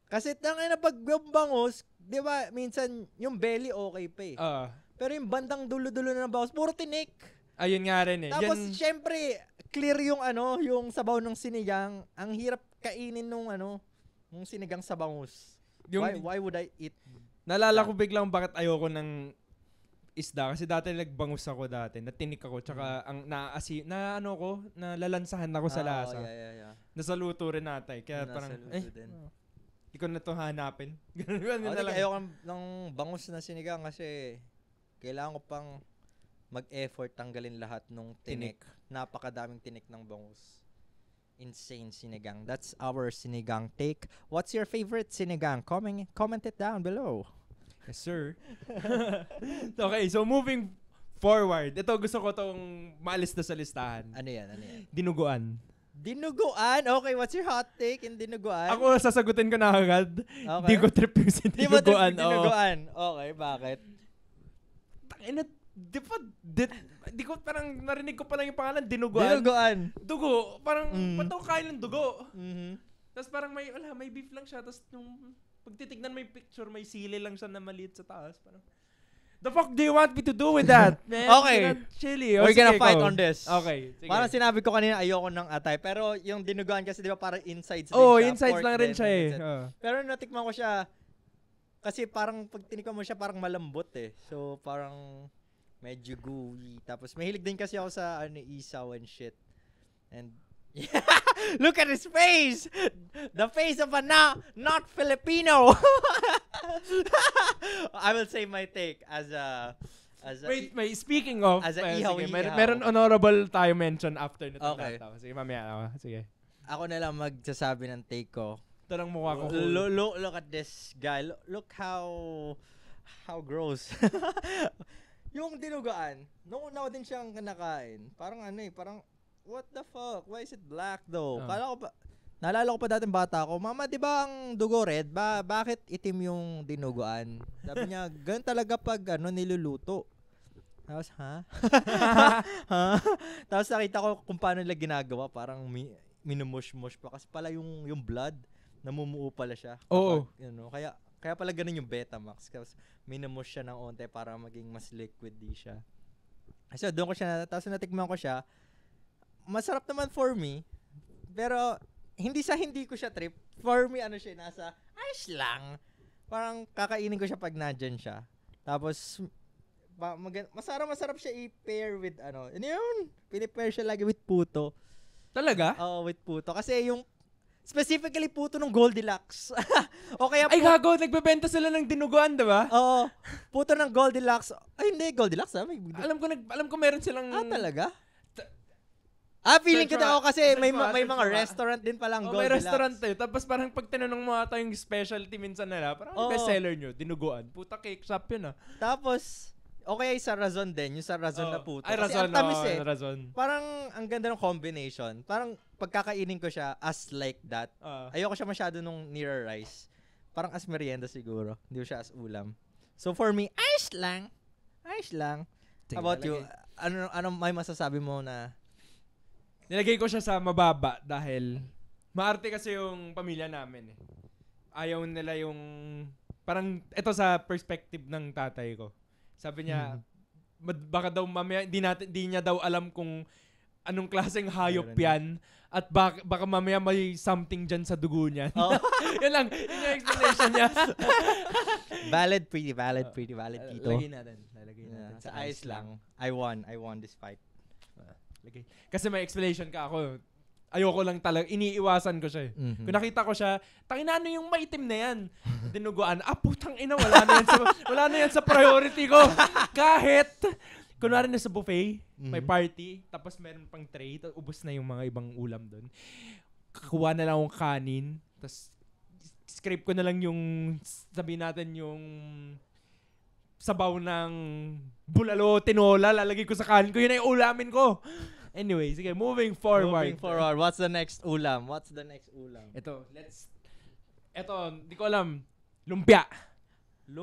Kasi tangina pag yung bangus, 'di ba, minsan yung belly okay pa eh. Pero yung bandang dulo-dulo ng bangus, puro tinik. Ayun nga rin eh. Tapos syempre, clear yung yung sabaw ng sinigang. Ang hirap kainin nung yung sinigang sa bangus. Why would I eat? Naalala ko biglang bakit ayoko ng isda kasi dati nagbangus ako dati, natinik ako tsaka ang nalalansahan ako sa lasa. Yeah. Nasa luto rin natay kaya parang hindi ko na to hanapin. Ayoko ng bangus na sinigang kasi kailangan ko pang mag-effort tanggalin lahat nung tinik. Napakadaming tinik ng bangus. Insane sinigang. That's our sinigang take. What's your favorite sinigang? Comment it down below. Yes, sir. Okay, so moving forward. Ito, gusto ko tong maalis na sa listahan. Ano yan? Dinuguan. Okay, what's your hot take in dinuguan? Ako, sasagutin ko na agad. Okay. Di ko trip yung dinuguan. Dinuguan. Okay, bakit? Di ko parang narinig ko pa lang yung pangalan, dinuguan. Dugo. Parang, ba't ako kain ng dugo? Tapos parang may beef lang siya. Tapos nung pag titignan mo yung picture, may sili lang siya na maliit sa taas. Parang, the fuck do you want me to do with that, man? Okay. Chili. We're gonna fight on this. Okay. Sige. Parang sinabi ko kanina, ayoko ng atay. Pero yung dinuguan kasi, di ba, parang insides din siya. pork Insides lang rin siya eh. Pero natikman ko siya, kasi parang pag tinikman mo siya, parang malambot eh. So, parang medyo gooey. Tapos, mahilig din kasi ako sa isaw and shit. And, look at his face! The face of a not Filipino! I will say my take as a speaking of, as a ihaw. Meron honorable tayo mention after nito. Okay. Sige, mamaya. Sige. Ako na lang magsasabi ng take ko. Ito lang mukha ko. Look at this guy. Look how gross. Yung dinuguan, nung una ko din siyang kinakain, parang parang what the fuck? Why is it black though? Naalala ko pa dating bata ako, Mama, di ba ang dugo red? Bakit itim yung dinuguan? Sabi niya, ganun talaga pag niluluto. Tapos, ha? Tapos nakita ko kung paano nila ginagawa. Parang minumush-mush pa. Kasi pala yung blood, namumuo pala siya. Oo. Kaya pala ganun yung Betamax. Kasi minumush siya ng onte para maging mas liquid di siya. So, doon ko siya, tapos natikman ko siya. Masarap naman for me, pero hindi ko siya trip. For me, siya, nasa ayos lang. Parang kakainin ko siya pag nandyan siya. Tapos, masarap siya i-pair with yun? Pinipair siya lagi with puto. Talaga? Oo, with puto. Kasi yung, specifically puto ng Goldilocks. O kaya ay, gago, nagbebenta sila ng dinuguan, diba? Oo, puto ng Goldilocks. Ay, hindi, Goldilocks, Alam ko meron silang... talaga? Feeling ko daw kasi may mga restaurant din palang Goldilocks. May restaurant eh. Tapos parang pag tinanong mo ata yung specialty minsan nila, parang best seller nyo, dinuguan. Puta cake shop yun Tapos, okay, sa Razon din, yung sa Razon na puto. Ay, Razon, tamis Razon. Parang ang ganda ng combination. Parang pagkakainin ko siya as like that. Ayoko siya masyado nung near rice. Parang as merienda siguro. Hindi ko siya as ulam. So for me, ayos lang. How about you? Ano may masasabi mo na... Nilagay ko siya sa mababa dahil maarte kasi yung pamilya namin eh. Ayaw nila yung... Parang ito sa perspective ng tatay ko. Sabi niya, baka daw mamaya, di niya daw alam kung anong klaseng hayop yan at baka mamaya may something dyan sa dugo niyan. Oh. Yun lang. Yun yung explanation niya. Valid, pretty valid, Tito. Lalagay natin. Sa ice lang. I won this fight. Lagay. Kasi may explanation ka ako. Ayoko lang talaga. Iniiwasan ko siya. Mm-hmm. Kung nakita ko siya, tangina ano yung maitim na yan? Dinuguan. Putang ina, wala na yan sa priority ko. Kahit, kunwari na sa buffet, may party, tapos meron pang tray, tapos ubos na yung mga ibang ulam doon. Kukuha na lang akong kanin, tapos scrape ko na lang yung, sabihin natin yung sabaw ng bulalo, tinola, lalagay ko sa kanin ko, yun ay ulamin ko. Anyway, sige, moving forward. What's the next ulam? Ito, di ko alam. Lumpia.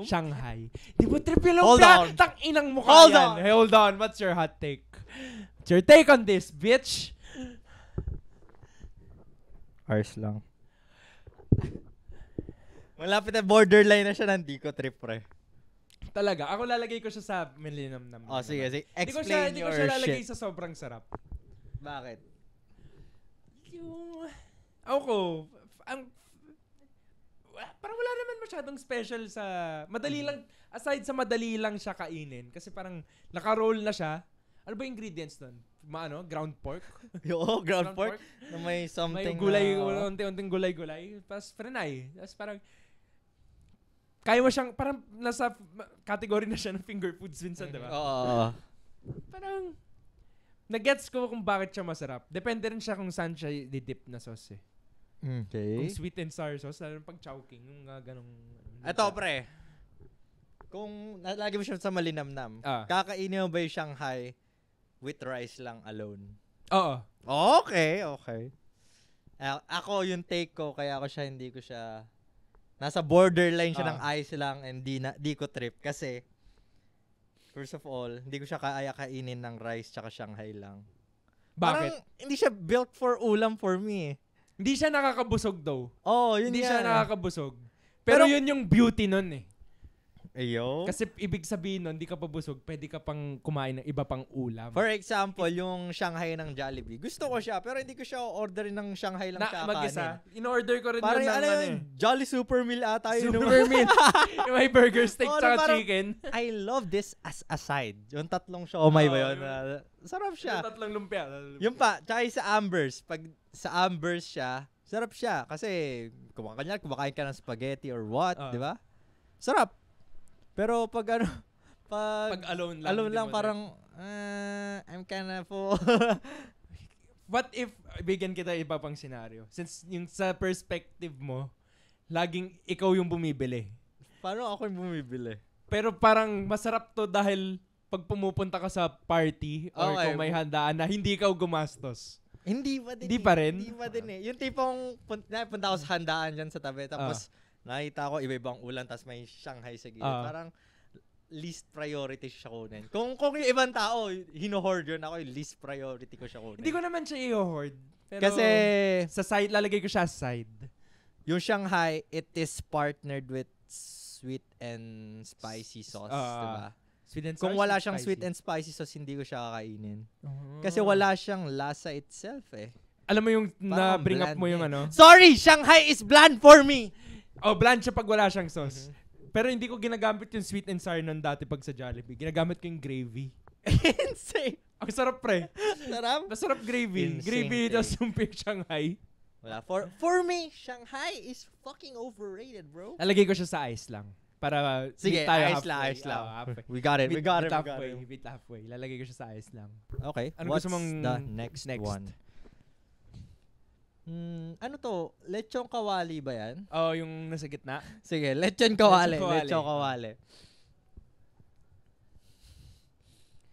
Shanghai. Di ba trip yung lumpia? Tang-inang mukha yan. Hold on. What's your hot take? What's your take on this, bitch? Ours lang. Malapit na borderline na siya ng di ko trip, pre. Talaga. Ako lalagay ko siya sa Millennium Nam. Oh, sige. Hindi ko siya lalagay sa sobrang sarap. Bakit? Parang wala naman masyadong special sa madali lang, aside sa madali lang siya kainin. Kasi parang naka-roll na siya. Ano ba yung ingredients doon? Ground pork? Oo, ground pork. Na may something may gulay, unti-unting gulay-gulay. Tapos frenay. Tapos parang kaya mo siyang, parang nasa category na siya ng finger foods minsan, di ba? Oo. Parang, nag-gets ko kung bakit siya masarap. Depende rin siya kung saan siya didip na sauce eh. Okay. Kung sweet and sour sauce, lalo pag chowking, yung ganong... Ito, pre. Kung nalagay mo siya sa malinamnam, kakainin mo ba yung Shanghai with rice lang alone? Oo. Okay. Ako, yung take ko, kaya hindi ko siya... Nasa borderline siya ng ice lang and di ko trip kasi first of all, hindi ko siya kaya kainin ng rice tsaka Shanghai lang. Bakit? Parang hindi siya built for ulam for me. Hindi siya nakakabusog daw. Oh, yun hindi yan. siya nakakabusog. Pero yun yung beauty nun eh. Ayo. Kasi ibig sabihin nun, di ka pa busog, pwede ka pang kumain ng iba pang ulam. For example, yung Shanghai ng Jollibee. Gusto ko siya, pero hindi ko siya orderin ng Shanghai lang siya mag-isa. In-order ko rin parang yun ng Jolly Super Meal ata yun. Super Meal. Yung may burger, steak, tsaka chicken. I love this as a side. Yung tatlong siomay ba yun? Sarap siya. Yung tatlong lumpia. Yung tsaka sa Ambers. Pag sa Ambers siya, sarap siya. Kasi kumakain ka ng spaghetti or what, di ba? Sarap. Pero pag alone lang parang I'm kinda full. What if bigyan kita iba pang scenario? Since yung sa perspective mo, laging ikaw yung bumibili. Paano ako yung bumibili? Pero parang masarap to dahil pag pumupunta ka sa party or kung may handaan na hindi ikaw gumastos. Hindi pa din. Hindi pa rin? Hindi pa din eh. Yung tipong punta ako sa handaan dyan sa tabi tapos nakita ko iba-ibang ulan tapos may Shanghai sa gilid. Parang least priority siya kunin. Kung yung ibang tao, hino-hoard yun ako, least priority ko siya kunin. Hindi ko naman siya i-hoard. Pero kasi sa side, lalagay ko siya sa side. Yung Shanghai, it is partnered with sweet and spicy sauce, diba? Sweet and kung wala siyang sweet and spicy sauce, hindi ko siya kakainin. Kasi wala siyang lasa itself eh. Alam mo yung na-bring up mo yung Sorry! Shanghai is bland for me! Bland siya pag wala siyang sauce. Pero hindi ko ginagamit yung sweet and sour nun dati pag sa Jollibee. Ginagamit ko yung gravy. Insane! Ang sarap, pre. Sarap? Masarap gravy. Insane gravy tapos yung Shanghai. Wala. For me, Shanghai is fucking overrated, bro. Lalagay ko siya sa ice lang. Para sige, tayo ice lang. We got it. Beat halfway. Lalagay ko siya sa ice lang. Okay. What's the next one? Ano to? Lechong kawali ba yan? Yung nasa gitna. Sige, lechon kawali.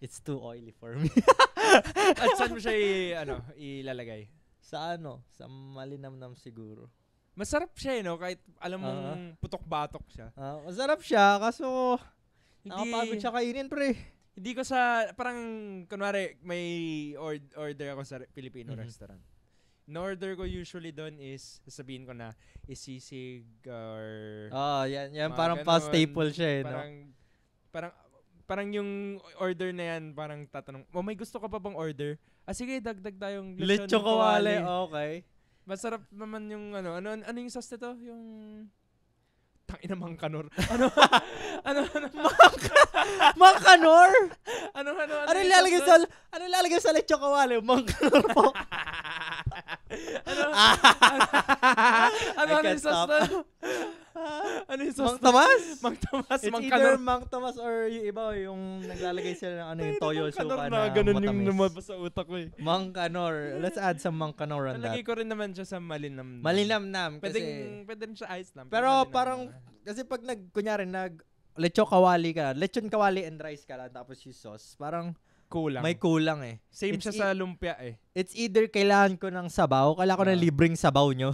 It's too oily for me. At saan mo siya ilalagay? Sa Sa malinamnam siguro. Masarap siya kahit alam mong putok-batok siya. Masarap siya, kaso nakapagod siya kainin, pre. Hindi ko parang, kunwari, may order ako sa Filipino restaurant. In-order ko usually doon is, sasabihin ko na, sisig or... yan parang pa staple siya Parang parang yung order na yan, parang tatanong, may gusto ka pa bang order? Sige, dagdag tayong lechon kawali. Okay. Masarap naman yung ano yung sauce nito? Yung tangina Mangkanor. Ano? Mangkanor? Ano ilalagay sa lechon kawali? Mangkanor po. Ano yung sauce na? Ano yung sauce? Mang Tomas. It's either Mang Tomas or yung iba, yung naglalagay sila ng yung toyo suka na ganun matamis. yung lumabas sa utak ko eh. Mangkanor. Let's add some Mangkanor on that. Nalagay ko rin naman siya sa malinamnam. Malinamnam kasi. Pwede rin siya ice lang. Pero parang, kasi pag lechon kawali ka, lechon kawali and rice ka lang, tapos yung sauce, parang kulang. may kulang eh. Same siya sa lumpia eh. It's either kailangan ko ng sabaw, kailangan ko ng libreng sabaw nyo.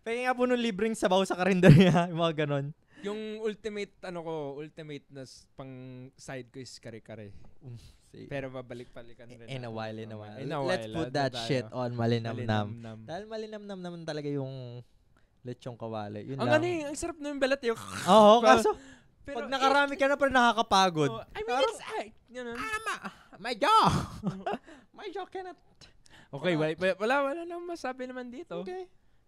Pwede nga po nung libreng sabaw sa karinderya, yung mga ganon. Yung ultimate na pang side ko is kare-kare. Pero babalik-balikan rin. In a while. Let's put that shit on malinamnam. Dahil malinamnam naman talaga yung lechong kawali. Yun lang. Ang sarap na yung balat yung... Oo, kaso pag nakarami ka na parang nakakapagod. I mean, it's my jaw. My jaw cannot. Okay, wala nang masabi naman dito. Okay.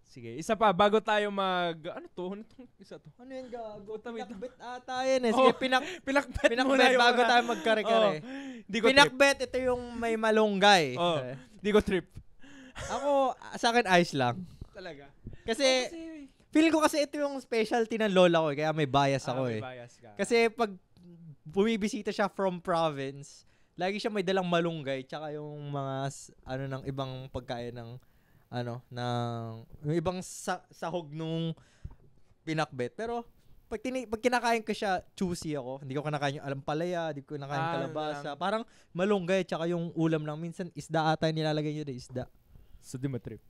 Sige, isa pa bago tayo ano tong isa to? Ano yan gago? Pinakbet ata yan eh. Sige, pinakbet bago tayo magkare-kare. Pinakbet, ito yung may malunggay. Di ko trip. Ako, sa akin ice lang. Talaga? Kasi feeling ko kasi ito yung specialty ng lola ko kaya may bias ako eh. Bias ka. Kasi pag bumibisita siya from province, lagi siya may dalang malunggay tsaka yung mga ng ibang pagkain ng yung ibang sahog nung pinakbet. Pero pag kinakain ko siya, choosy ako. Hindi ko kinakain yung alampalaya, hindi ko kinakain yung kalabasa. Parang malunggay tsaka yung ulam lang. Minsan isda ata yung nilalagay nyo na isda. So di mo trip?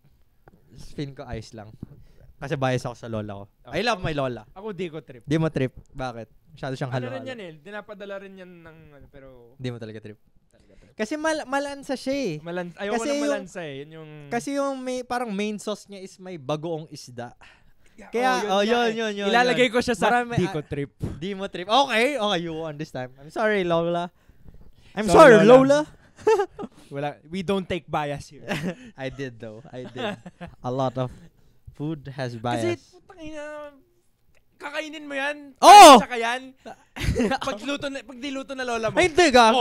Feeling ko ice lang. Kasi bias ako sa lola ko. I love my lola. Ako di ko trip. Di mo trip? Bakit? Masyado siyang halo-halo. Rin yan eh. Dinapadala rin yan ng pero... Di mo talaga trip. Kasi malansa siya eh. Ayoko ng malansa eh. Kasi yung parang main sauce niya is may bagoong isda. Kaya, yun. Ilalagay ko siya sa di ko trip. Di mo trip. Okay, you won this time. I'm sorry, Lola. Sorry, Lola. We don't take bias here. I did though. A lot of food has bias. Kasi, putang kakainin mo yan. Oh! Saka yan. Pag diluto na lola mo. Hindi ka.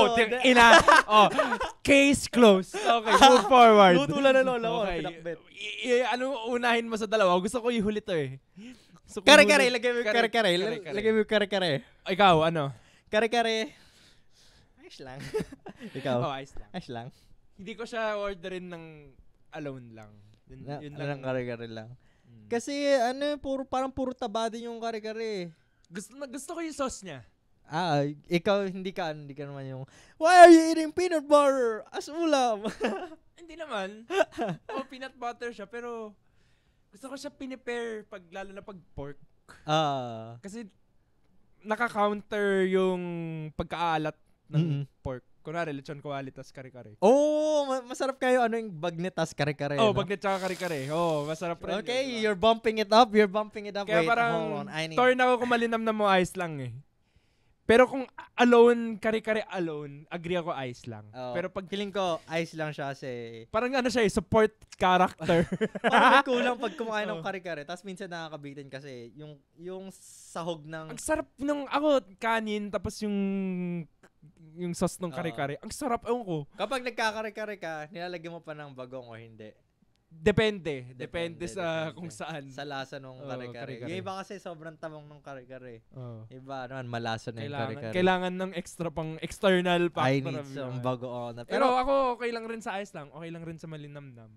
Case closed. Okay, move forward. Luto lang na lola ko. Okay. Unahin mo sa dalawa? Gusto ko ihuli to eh. Kare-kare. Lagay mo yung kare-kare. Lagay mo yung kare-kare. Ikaw, ano? Kare-kare. Ayos lang. Ikaw? Ayos lang. Ayos lang. Hindi ko siya orderin ng alone lang. Yun lang. Kare-kare lang. Kasi parang puro taba din yung kare-kare. Gusto ko yung sauce niya. Ikaw hindi ka naman yung why are you eating peanut butter as ulam? Hindi naman. Peanut butter siya pero gusto ko siya pinipair lalo na pag pork. Kasi naka-counter yung pagkaalat ng pork. Kunwari, lechon kawali tas kare-kare. Masarap kayo yung bagnet tas kare-kare. Bagnet tsaka kare-kare. Masarap rin. Okay, yun, you're bumping it up. Kaya wait, parang, hold on. torn ako kung malinam na mo ice lang eh. Pero kung alone, kare-kare alone, agree ako ice lang. Pero pag feeling ko, ice lang siya kasi parang siya eh, support character. Parang may kulang pag kumakain ng kare-kare. Tapos minsan nakakabitin kasi yung sahog ng... Ang sarap kanin, tapos yung sauce ng kare-kare. Ang sarap, ewan ko. Kapag nagkakare-kare ka, nilalagyan mo pa ng bagong o hindi? Depende sa kung saan. Sa lasa ng kare-kare. Yung iba kasi sobrang tamang ng kare-kare. Iba naman, malasa na yung kare-kare. Kailangan ng external factor. I need some bagoong. Pero ako, okay lang rin sa ice lang. Okay lang rin sa malinamnam.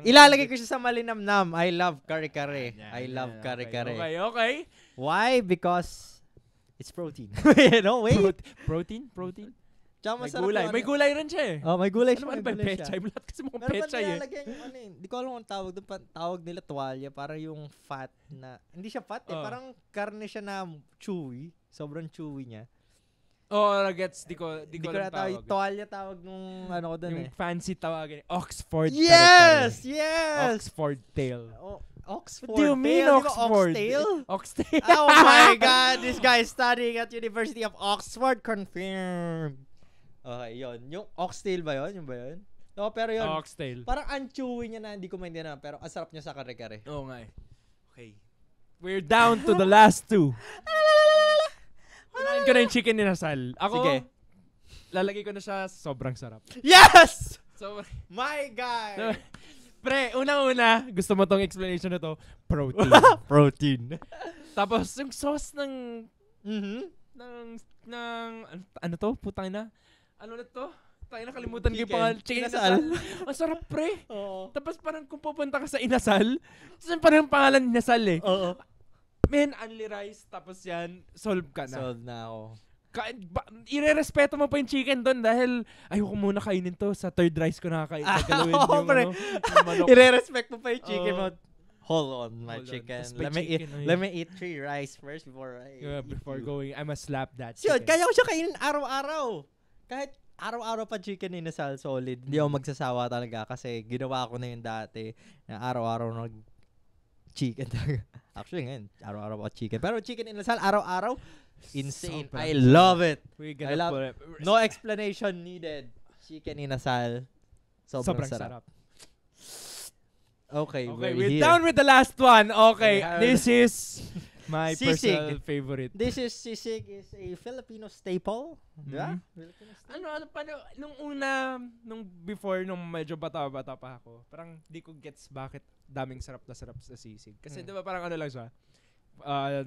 Ilalagay ko siya sa malinamnam. I love kare-kare. I love kare-kare. Okay. Why? Because it's protein. Wait. Protein? Tsaka May gulay rin siya eh. May gulay siya. Ano ba pechay? Lahat kasi mukhang pechay eh. Hindi ko alam kung tawag doon. Tawag nila tuwalya. Para yung fat na... Hindi siya fat eh. Parang karne siya na chewy. Sobrang chewy niya. Gets. Di ko lang tawag. Tuwalya tawag nung ko doon eh. Yung fancy tawagin. Oxford. Yes! Oxford tail. Oxford. What do you mean Di ba Oxford? Oxtail? Oxtail. Oh my God, this guy is studying at University of Oxford. Confirmed. Okay, yun. Yung oxtail ba yun? Yung ba yun? No, pero yun. Oxtail. Parang ang chewy niya na hindi ko maintindihan, pero ang sarap niya sa kare-kare. Oo nga eh. Okay. We're down to the last two. Kunain ko na yung chicken inasal. Ako, Sige. lalagay ko na siya, sobrang sarap. Yes! My guy! So, pre, unang-una, gusto mo tong explanation na to, protein. Protein. Tapos, yung sauce ng, Mm-hmm. ano to? Putang ina. Ano na to? Tayo nakalimutan ko yung Chicken. pangalan. Chicken Inasal. inasal. Ang sarap, pre. Oo. Tapos parang kung pupunta ka sa inasal, parang pangalan inasal eh. Oo. Men, only rice, tapos yan, solve ka na. Solve na ako. Ire-respeto mo pa yung chicken doon dahil ayoko muna kainin to sa third rice ko nakakain. Galawin Oo, yung, pre. yung manok. I-respect mo pa yung chicken mo. Oo. Hold on, my Hold on. chicken. Tas may Let me chicken, eat. ay. Let me eat 3 rice first before I eat Before you. going, I must slap that So, yun, chicken. kaya ko siya kainin araw-araw. Kahit araw-araw pa chicken inasal solid, hindi ako magsasawa talaga kasi ginawa ko na yun dati na araw-araw chicken talaga. Actually ngayon, araw-araw pa chicken. Pero chicken inasal araw-araw, insane. Sobrang I love it. We're I gonna love put it. No explanation needed. Chicken inasal. Sobrang sarap. Okay, Okay, we're we're here. down with the last one. Okay, We have- this is my Sisig. personal favorite. This is sisig is a Filipino staple. Diba? Mhm. Filipino staple. Nung before, nung medyo bata-bata pa ako, parang di ko gets bakit daming sarap na sarap sa sisig. Kasi di ba parang ano lang siya,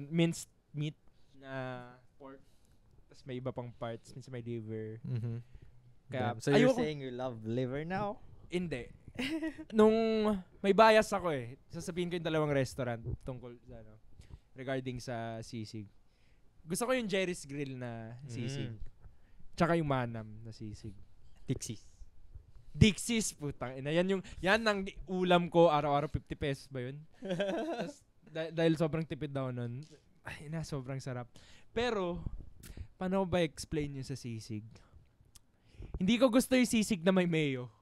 minced meat na pork, tapos may iba pang parts, minsan may liver. Mm-hmm. Kaya, So you're ayoko- saying you love liver now? Hindi. Nung may bias ako eh, sasabihin ko yung dalawang restaurant tungkol sa ano, regarding sa sisig. Gusto ko yung Jerry's Grill na sisig. Tsaka yung Manam na sisig. Dixie's, putang ina. Yan ang ulam ko araw-araw, 50 pesos ba yun? Tas, dahil sobrang tipid daw nun, ay na, sobrang sarap. Pero, paano ko ba explain yung sa sisig? Hindi ko gusto yung sisig na may mayo.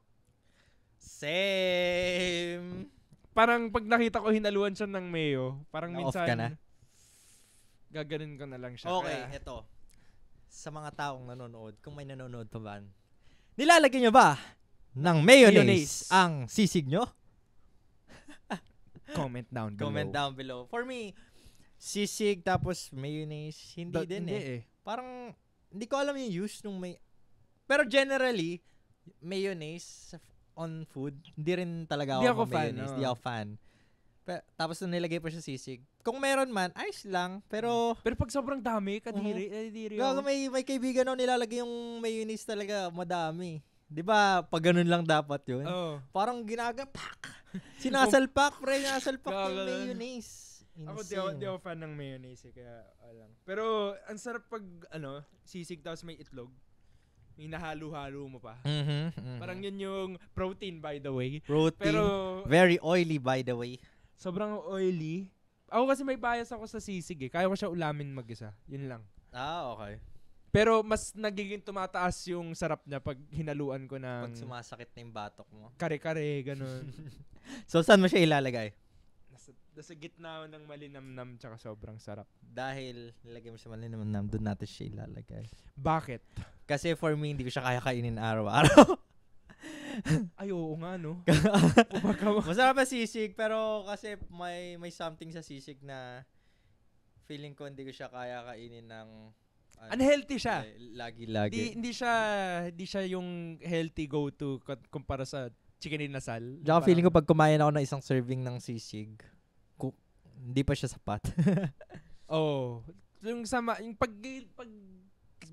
Same. Parang pag nakita ko hinaluan siya ng mayo, parang Na-off minsan ka na? gaganin ko na lang siya. Okay, Kaya, eto. Sa mga taong nanonood, kung may nanonood pa ba, nilalagyan nyo ba ng mayonnaise ang sisig nyo? comment down below. Comment down below. For me, sisig tapos mayonnaise, hindi din eh. Parang, hindi ko alam yung use nung may... Pero generally, mayonnaise on food, hindi rin talaga Hindi ako ako fan, mayonnaise. no? Hindi ako fan. Tapos nung nilagay pa siya sisig. Kung meron man, ayos lang. Pero, Pero pag sobrang dami, kadiri gago, ako. may kaibigan ako nilalagay yung mayonnaise talaga, madami. 'Di ba? Pag ganun lang dapat 'yun. Oh. Parang ginagapak. Sinasalpak, pre, sinasalpak Gago yung lang. mayonnaise. Ako Insane. di ako fan ng mayonnaise kaya alam. Pero ang sarap pag sisig tapos may itlog. May nahalo-halo mo pa. Mhm. Parang yun yung protein by the way. Protein. Pero Very oily, by the way. sobrang oily. Ako kasi may bias ako sa sisig eh. Kaya ko siya ulamin mag-isa. Yun lang. Okay. Pero mas nagiging tumataas yung sarap niya pag hinaluan ko ng Pag sumasakit na yung batok mo. kare-kare, ganun. So, saan mo siya ilalagay? Nasa gitna ng malinamnam tsaka sobrang sarap. Dahil nilagay mo siya malinamnam, doon natin siya ilalagay. Bakit? Kasi for me, hindi ko siya kaya kainin araw-araw. Ay, oo nga, no? Masarap na sisig, pero kasi may something sa sisig na feeling ko hindi ko siya kaya kainin ng Unhealthy siya. Lagi-lagi. Hindi siya yung healthy go-to kumpara sa chicken inasal. Tsaka feeling ko pag kumain ako ng isang serving ng sisig, hindi pa siya sapat. Yung pag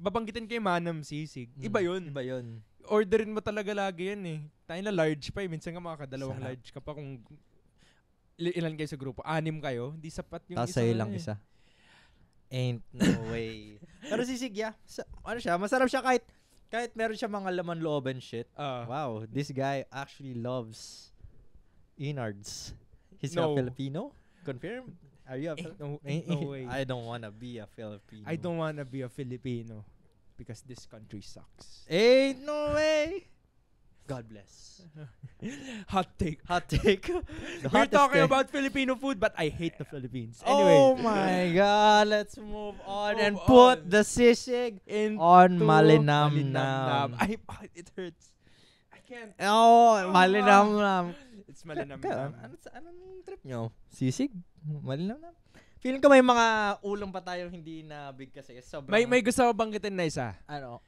babanggitin ko yung Manam sisig, iba yun. Iba yun. Orderin mo talaga lagi yan eh. Tayo na large pa eh. Minsan nga makakadalawang Sarap. large ka pa kung ilan kayo sa grupo. 6 kayo. Hindi sapat yung Tapos isa. sa'yo lang eh. isa. Ain't no way. Pero sisig, yeah. Masarap siya kahit meron siya mga laman loob and shit. Wow, this guy actually loves innards. He's a No. Filipino? Confirm? Are you a No way. I don't wanna be a Filipino. I don't wanna be a Filipino because this country sucks. Ain't no way. God bless. Hot take. Hot take. We're talking about Filipino food, but I hate the Philippines. Anyway. Oh my God. Let's move on and put the sisig on malinamnam. It hurts. I can't. Oh, malinamnam. It's malinamnam. Anong trip nyo? Sisig? Malinamnam? Feeling ko may mga ulam pa tayong hindi na big kasi. Sobrang, may gusto ko banggitin na isa. Ano?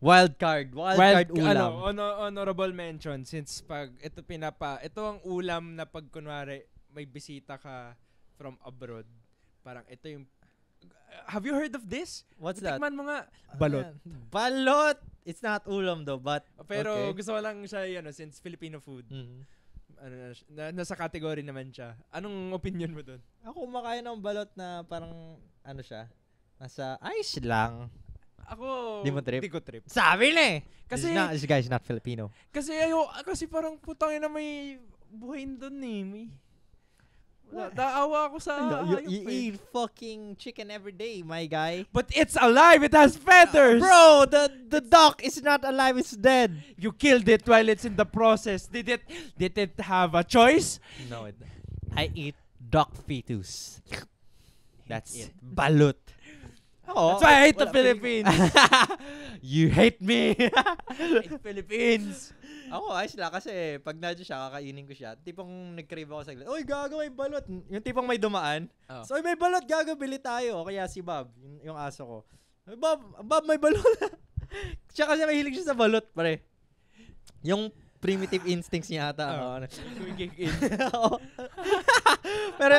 Wild card ulam. Honorable mention since pag ito ang ulam na pag kunwari may bisita ka from abroad. Parang ito yung have you heard of this? What's that? Tikman mo nga. Balot. Balot! It's not ulam though, but pero gusto ko lang siya since Filipino food. Nasa category naman siya. Anong opinion mo doon? Ako kumakain ng balot na parang siya. Nasa ice lang. Ako, di mo trip? Di ko trip. Sabi na eh! Kasi, this guy is not Filipino. Kasi parang putang ina may buhayin doon eh. Naawa ako sa you eat fucking chicken every day, my guy. But it's alive! It has feathers! Bro, the duck is not alive, it's dead. You killed it while it's in the process. Did it have a choice? No, I eat duck fetus. That's it. Balut. That's why I hate the Philippines. You hate me. I hate Philippines. Ako, ayos lang kasi pag nadyo siya, kakainin ko siya. Tipong nag-crave ako sa gila. Oy, gago, may balot. Yung tipong may dumaan. Oh. So, may balot, gago, bili tayo. O kaya si Bob, yung aso ko. Bob, may balot. Siya kasi mahilig siya sa balot, pare. Yung primitive instincts niya ata. Pero,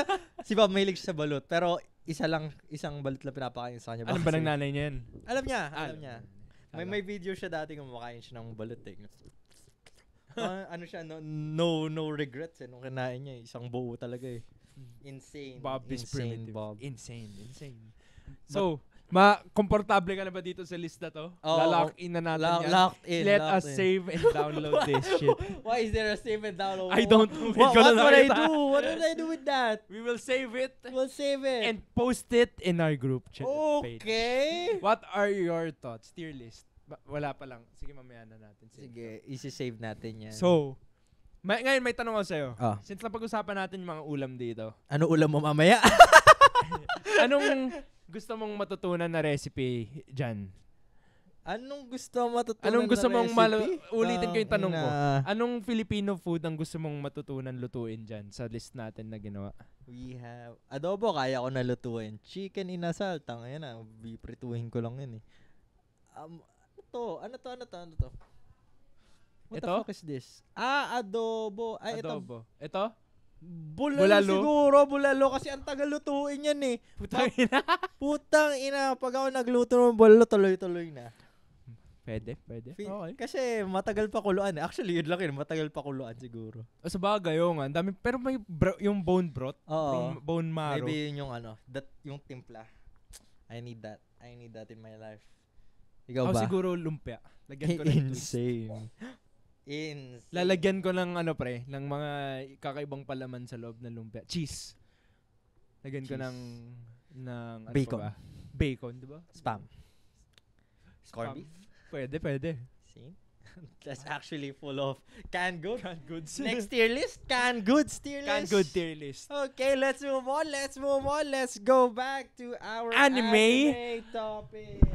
si Bob mahilig siya sa balot. Pero, isang balot lang pinapakain sa kanya. Alam ba ng nanay niya yan? Alam niya. May video siya dati kung makain siya ng balot eh. Siya, no regrets nung kinain niya. Isang buo talaga eh. Insane. Bob is primitive. Bob. Insane. So, komportable ka na ba dito sa list na to? Lalock in na natin yan. Locked in. Let us save and download this shit. Why is there a save and download? I don't know. What would I do? What would I do with that? We will save it. We'll save it. And post it in our group chat page. Okay. What are your thoughts? Tier list. Wala pa lang. Sige, mamaya na natin. Sige, isi-save natin yan. So, ngayon may tanong ako sa'yo. Oh. Since napag-usapan natin yung mga ulam dito. Ano ulam mo mamaya? Anong gusto mong matutunan na recipe dyan? Anong gusto matutunan Anong gusto na mong recipe? ulitin ko yung tanong ko. Anong Filipino food ang gusto mong matutunan lutuin dyan sa list natin na ginawa? We have adobo, kaya ko na lutuin. Chicken inasal, tangina na. Biprituhin ko lang yun eh. Ano to? What the fuck is this? Adobo. Ay, adobo. Ito? Bulalo siguro, bulalo. Kasi ang tagal lutuin yan eh. Putang ina. Pag ako nagluto ng bulalo, tuloy-tuloy na. Pwede. Okay. Kasi matagal pa kuluan eh. Actually, yun lang yun. Matagal pa kuluan siguro. Sa bagay, nga. Dami, pero may yung bone broth. Oo. Bone marrow. Maybe yun yung yung timpla. I need that in my life. Ikaw ba? Siguro lumpia. Lagyan ko ng insane. Lalagyan ko ng ng mga kakaibang palaman sa loob ng lumpia. Cheese. Lagyan ko ng bacon. Pa ba? Bacon, di ba? Spam. Corned beef? Pwede. See? That's actually full of canned goods. Next tier list? Canned goods tier list. Canned good tier list. Okay, let's move on. Let's go back to our anime topic.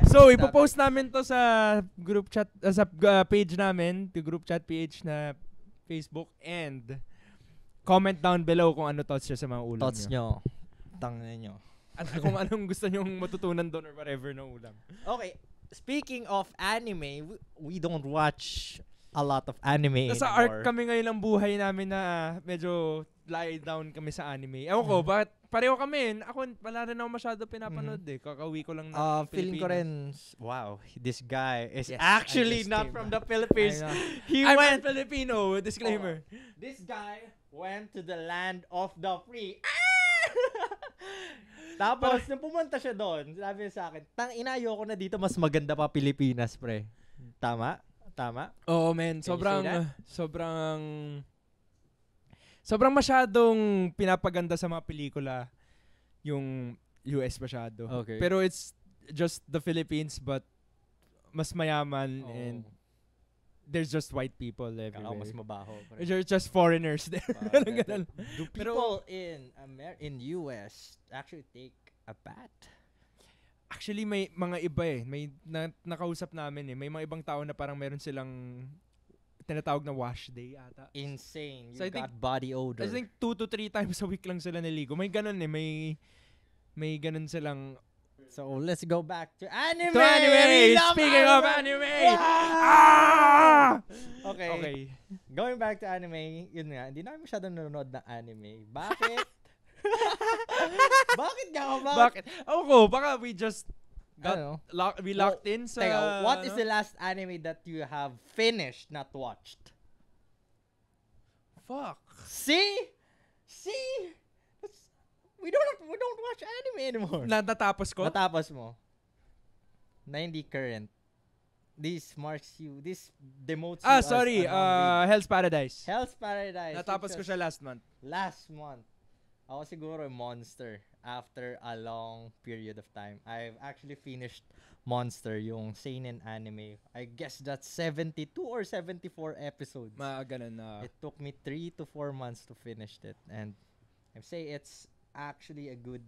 So, ipopost namin to sa group chat, sa page namin, the group chat page na Facebook, and comment down below kung ano thoughts nyo sa mga ulam thoughts nyo. Tangin nyo. At kung anong gusto nyong matutunan doon or whatever na ulam. Okay, speaking of anime, we don't watch a lot of anime Nasa anymore. arc kami ngayon ng buhay namin na medyo lie down kami sa anime. Ewan ko, bakit pareho kami. Ako, wala rin ako masyado pinapanood eh. Kakauwi ko lang na feeling ko rin, wow, this guy is actually not from the Philippines. I'm Filipino, disclaimer. This guy went to the land of the free. Tapos, nung pumunta siya doon, sabi niya sa akin, inayo ko na dito, mas maganda pa Pilipinas, pre. Tama? Oo, man. Sobrang masyadong pinapaganda sa mga pelikula yung US masyado. Okay. Pero it's just the Philippines, but mas mayaman and there's just white people everywhere. Mas mabaho. There's just foreigners there. Ganun. Do people in US actually take a bath? Actually, may mga iba may nakausap namin may mga ibang tao na parang meron silang tinatawag na wash day ata. Insane. You got body odor. I think 2 to 3 times a week lang sila naligo. May ganun may ganun silang. So, let's go back to anime! Speaking of anime! Okay. Going back to anime, yun nga, hindi namin masyadong nanonood ng anime. Bakit? Bakit nga ba? Bakit? Baka we just locked in sa... Teka, what is the last anime that you have finished, not watched? Fuck. See? We don't watch anime anymore. Natapos ko? Natapos mo. Na hindi current. This demotes you as sorry. Hell's Paradise. Hell's Paradise. Natapos ko siya last month. Ako siguro Monster after a long period of time. I've actually finished Monster, yung seinen anime. I guess that's 72 or 74 episodes. Ganun na. It took me 3 to 4 months to finish it. And I say it's actually a good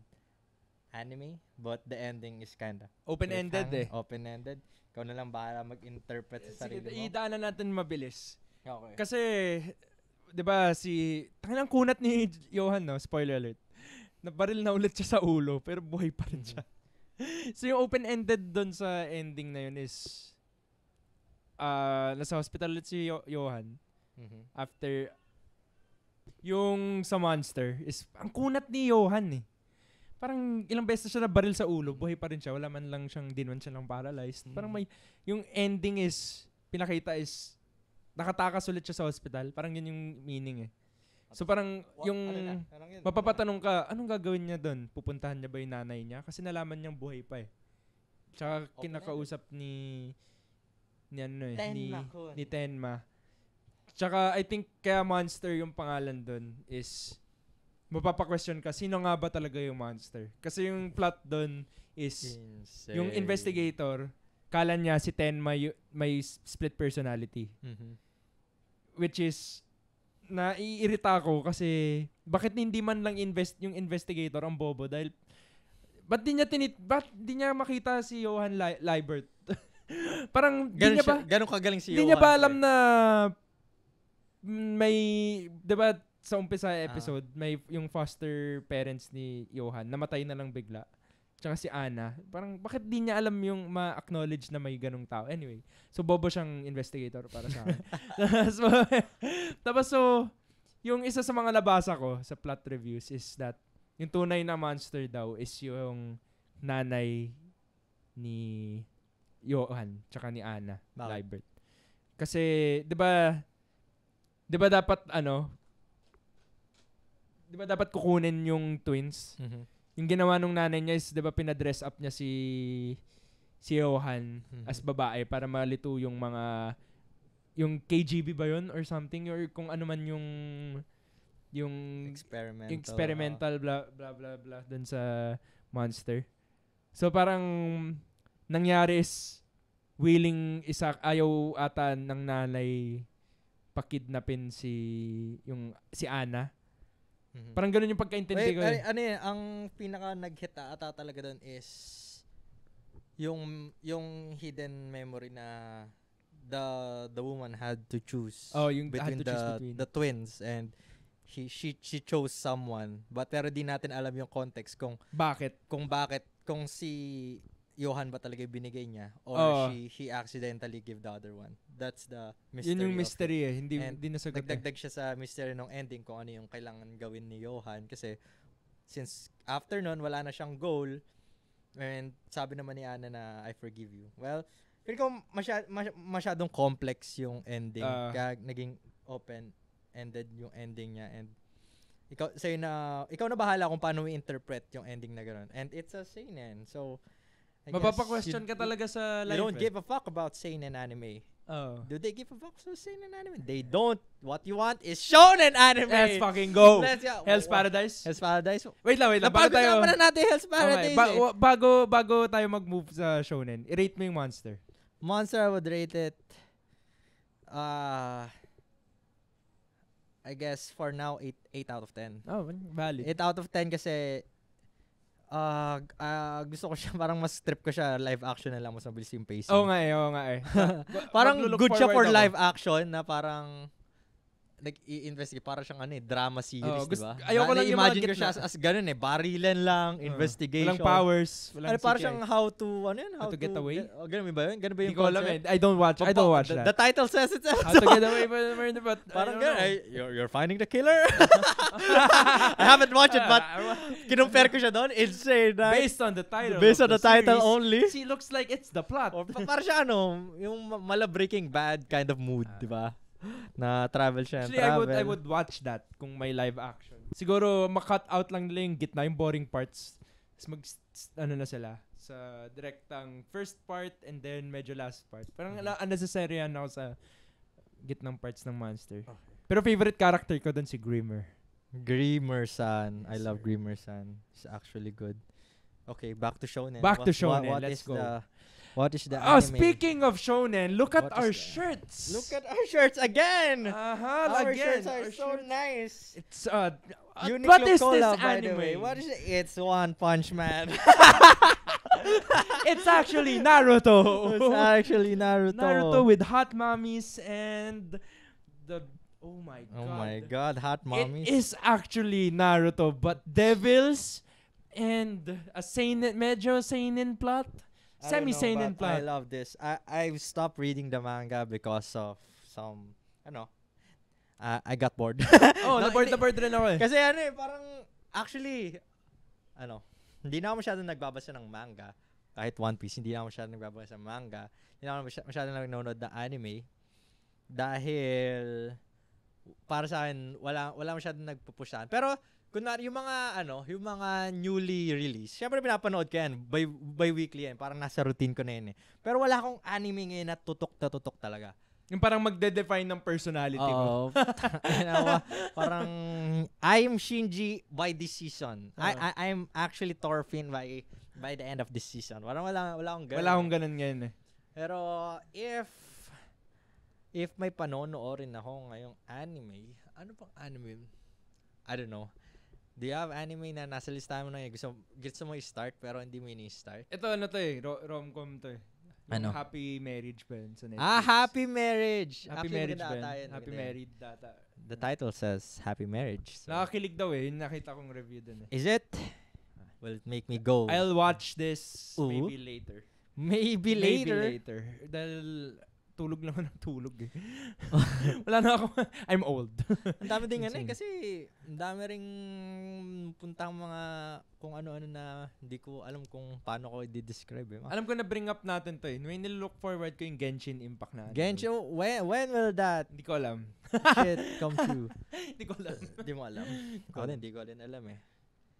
anime, but the ending is kinda open-ended Open-ended. Ikaw na lang bahala mag-interpret sa sarili mo. Idaanan natin mabilis. Okay. Kasi, di ba, tangilang kunat ni Johan, no? Spoiler alert. Nabaril na ulit siya sa ulo, pero buhay pa rin siya. So, yung open-ended doon sa ending na yun is, nasa hospital ulit si Johan. After, yung sa Monster is, ang kunat ni Johan Parang ilang beses siya nabaril sa ulo, buhay pa rin siya. Wala man lang siyang dinwan siya lang paralyzed. Parang yung ending is, pinakita is, nakatakas ulit siya sa hospital. Parang yun yung meaning So parang mapapatanong ka, anong gagawin niya doon? Pupuntahan niya ba yung nanay niya? Kasi nalaman niyang buhay pa Tsaka kinakausap ni Tenma. Tsaka I think kaya Monster yung pangalan doon is mapapa-question ka, sino nga ba talaga yung monster? Kasi yung plot doon is yung investigator, kala niya si Tenma may split personality. Which is naiirita ko kasi bakit hindi man lang yung investigator ang bobo dahil ba't di niya makita si Johan Liebert? Parang ganun kagaling si Johan. Di niya ba alam na may, diba sa umpisa episode, may yung foster parents ni Johan, namatay na lang bigla. Tsaka si Anna. Parang bakit di niya alam yung ma-acknowledge na may ganung tao? Anyway, so bobo siyang investigator para sa akin. Tapos yung isa sa mga nabasa ko sa plot reviews is that yung tunay na monster daw is yung nanay ni Johan tsaka ni Anna Liebert. Kasi, di ba dapat kukunin yung twins? Yung ginawa nung nanay niya is, di ba pinadress up niya si Johan as babae para malito yung yung KGB ba yun or something or kung ano man yung experimental blah blah blah blah dun sa monster. So parang nangyari is ayaw ata ng nanay pakidnapin si Anna. Parang ganun yung pagkaintindi ko. Ang pinaka nag-hit ata talaga doon is yung hidden memory na the woman had to choose between the twins and she chose someone pero di natin alam yung context kung si Johan ba talaga binigay niya or she accidentally gave the other one. That's the mystery. Yun yung mystery hindi nasagot. Dagdag siya sa mystery ng ending kung ano yung kailangan gawin ni Johan kasi since after nun wala na siyang goal and sabi naman ni Anna na I forgive you. Well, feeling ko masyadong complex yung ending kaya naging open-ended yung ending niya and ikaw na bahala kung paano i-interpret yung ending na gano'n. And it's a seinen. So mapapa-question ka talaga sa life. They don't give a fuck about seinen anime. Do they give a fuck about seinen anime? They don't. What you want is shonen anime. Let's fucking go. Hell's Paradise. Hell's Paradise. Wait lang. Napag-usapan na natin Hell's Paradise. Bago tayo mag-move sa shonen, i-rate mo yung monster. Monster, I would rate it, I guess for now, 8 out of 10. Oh, valid. 8 out of 10 kasi gusto ko siya, parang mas trip ko siya live action na lang, mas mabilis yung pacing. Oo nga eh. Parang Maglo-look good siya for forward ako. live action na parang nag-i-investigate, para siyang drama series, diba? Ayoko lang yung mga imagine ko gitna. siya as ganun barilan lang, investigation. Walang powers, walang Parang CGI. siyang how to get away? Ganun ba yun? Ganun ba yung Hindi ko alam concept? I don't watch The that. title says it. How to get away but Parang ganun. You're finding the killer? I haven't watched it, but kinumpare ko siya doon. Insane, right? based on the title. Based of on the title series, only. It looks like it's the plot. Or parang siya yung mala Breaking Bad kind of mood, di ba? Na travel siya. Actually, I would watch that kung may live action. Siguro ma-cut out lang nila yung gitna, yung boring parts. Tapos na sila sa direktang first part and then medyo last part. Parang unnecessary yan ako sa gitnang parts ng Monster. Okay. Pero favorite character ko doon si Grimmer. Grimmer-san. I love Grimmer-san. He's actually good. Okay, back to Shonen. Back to Shonen. Let's go. What is the Oh, anime? speaking of Shonen, look at What our is that? shirts. Look at our shirts again! Our Again. shirts are so nice. It's Uniqlo what is collab, this by the anime? way. What is it? It's One Punch Man. It's actually Naruto. It's actually Naruto. Naruto with hot mommies and the oh my god. Oh my god, hot mommies. It is actually Naruto but devils and a medyo seinen plot. I don't know, Semi-seinen but I plot. love this. I've stopped reading the manga because of some, I got bored. Oh, No, na-board rin ako eh. Kasi parang, actually, hindi na ako masyadong nagbabasa ng manga. Kahit One Piece, hindi na ako masyadong nagbabasa ng manga. Hindi na ako masyadong nanonood ng anime. Dahil, para sa akin, wala masyadong nagpupushan. Pero, kunwari, yung mga newly released, syempre pinapanood ko yan, by weekly yan, parang nasa routine ko na yun eh. Pero wala akong anime ngayon na tutok talaga. Yung parang magde-define ng personality mo. Parang, I'm Shinji by this season. I'm actually Thorfinn by the end of this season. Parang wala akong ganun. Wala akong ganun ngayon eh. Pero, if may panonoorin ako ngayong anime, ano pang anime? I don't know. Do you have anime na nasa listahan mo na gusto mo i-start pero hindi mo ini-start? Ito rom-com to eh. Ano? Happy Marriage ba yun sa Netflix? Happy Marriage! Happy Actually, Marriage maganda ba? ata yun, Happy maganda yun. Married data. The title says Happy Marriage. So. Nakakilig daw eh. Yung nakita kong review dun eh. Is it? Will it make me go? I'll watch this Ooh. maybe later. Maybe later. Dahil tulog lang ako ng tulog eh. Wala na ako. I'm old. Ang dami din Insane. kasi ang dami ring puntang mga kung ano-ano na hindi ko alam kung paano ko i-describe eh. Alam ko na bring up natin to eh. May nilook forward ko yung Genshin Impact na. Genshin, when will that Hindi ko alam. shit come true? Hindi ko alam. Hindi mo alam. Ako din, hindi ko din alam eh.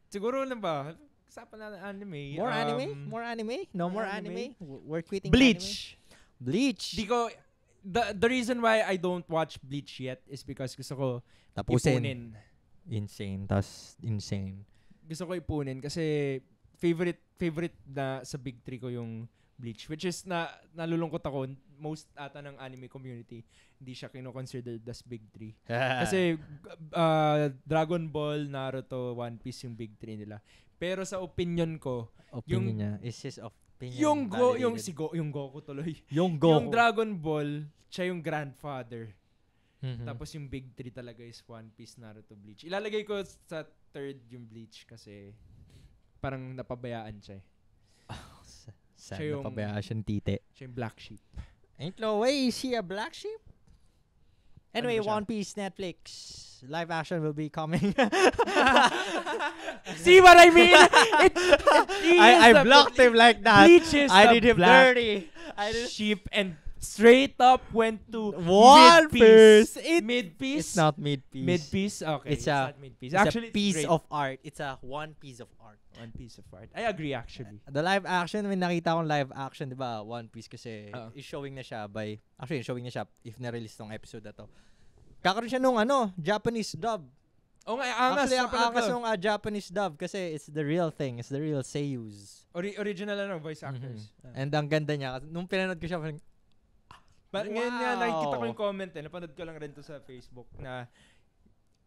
Siguro na ba? Usapan na ng anime. More anime? More anime? No more anime? We're quitting Bleach. Bleach. Di ko, the reason why I don't watch Bleach yet is because gusto ko Tapusin. ipunin. Insane. Tas insane. Gusto ko ipunin kasi favorite na sa Big 3 ko yung Bleach, which is nalulungkot ako, most ata ng anime community hindi siya kino-considered as Big 3. Kasi Dragon Ball, Naruto, One Piece yung Big 3 nila. Pero sa opinion ko, opinion niya is his opinion. yung Goku tuloy. Yung Goku. Yung Dragon Ball, siya yung grandfather. Mhm. Tapos yung Big 3 talaga is One Piece, Naruto, Bleach. Ilalagay ko sa third yung Bleach kasi parang napabayaan siya eh. Sad siya na pabayaan siyang tite. Siya yung black sheep. Ain't no way, is he a black sheep? Anyway, Ano ba siya? One Piece Netflix. Live action will be coming. See what I mean? I blocked him like that. Bleach is I the did him black dirty. sheep and straight up went to One Piece. Mid-piece? It's not mid-piece. Mid-piece? Okay. It's a- not mid-piece. It's Actually, a piece great. of art. It's a one piece of art. One piece of art. I agree actually. The live action, may nakita akong live action, di ba? One Piece kasi Oo. is showing na siya showing na siya if na-release tong episode na to. Kakaroon siya nung Japanese dub. Oh, nga, angas. Actually, ang angas yung Japanese dub kasi it's the real thing. It's the real seiyus. Original voice actors. And ang ganda niya. Nung pinanood ko siya, parang, Ngayon nga, nakikita ko yung comment napanood ko lang rin to sa Facebook na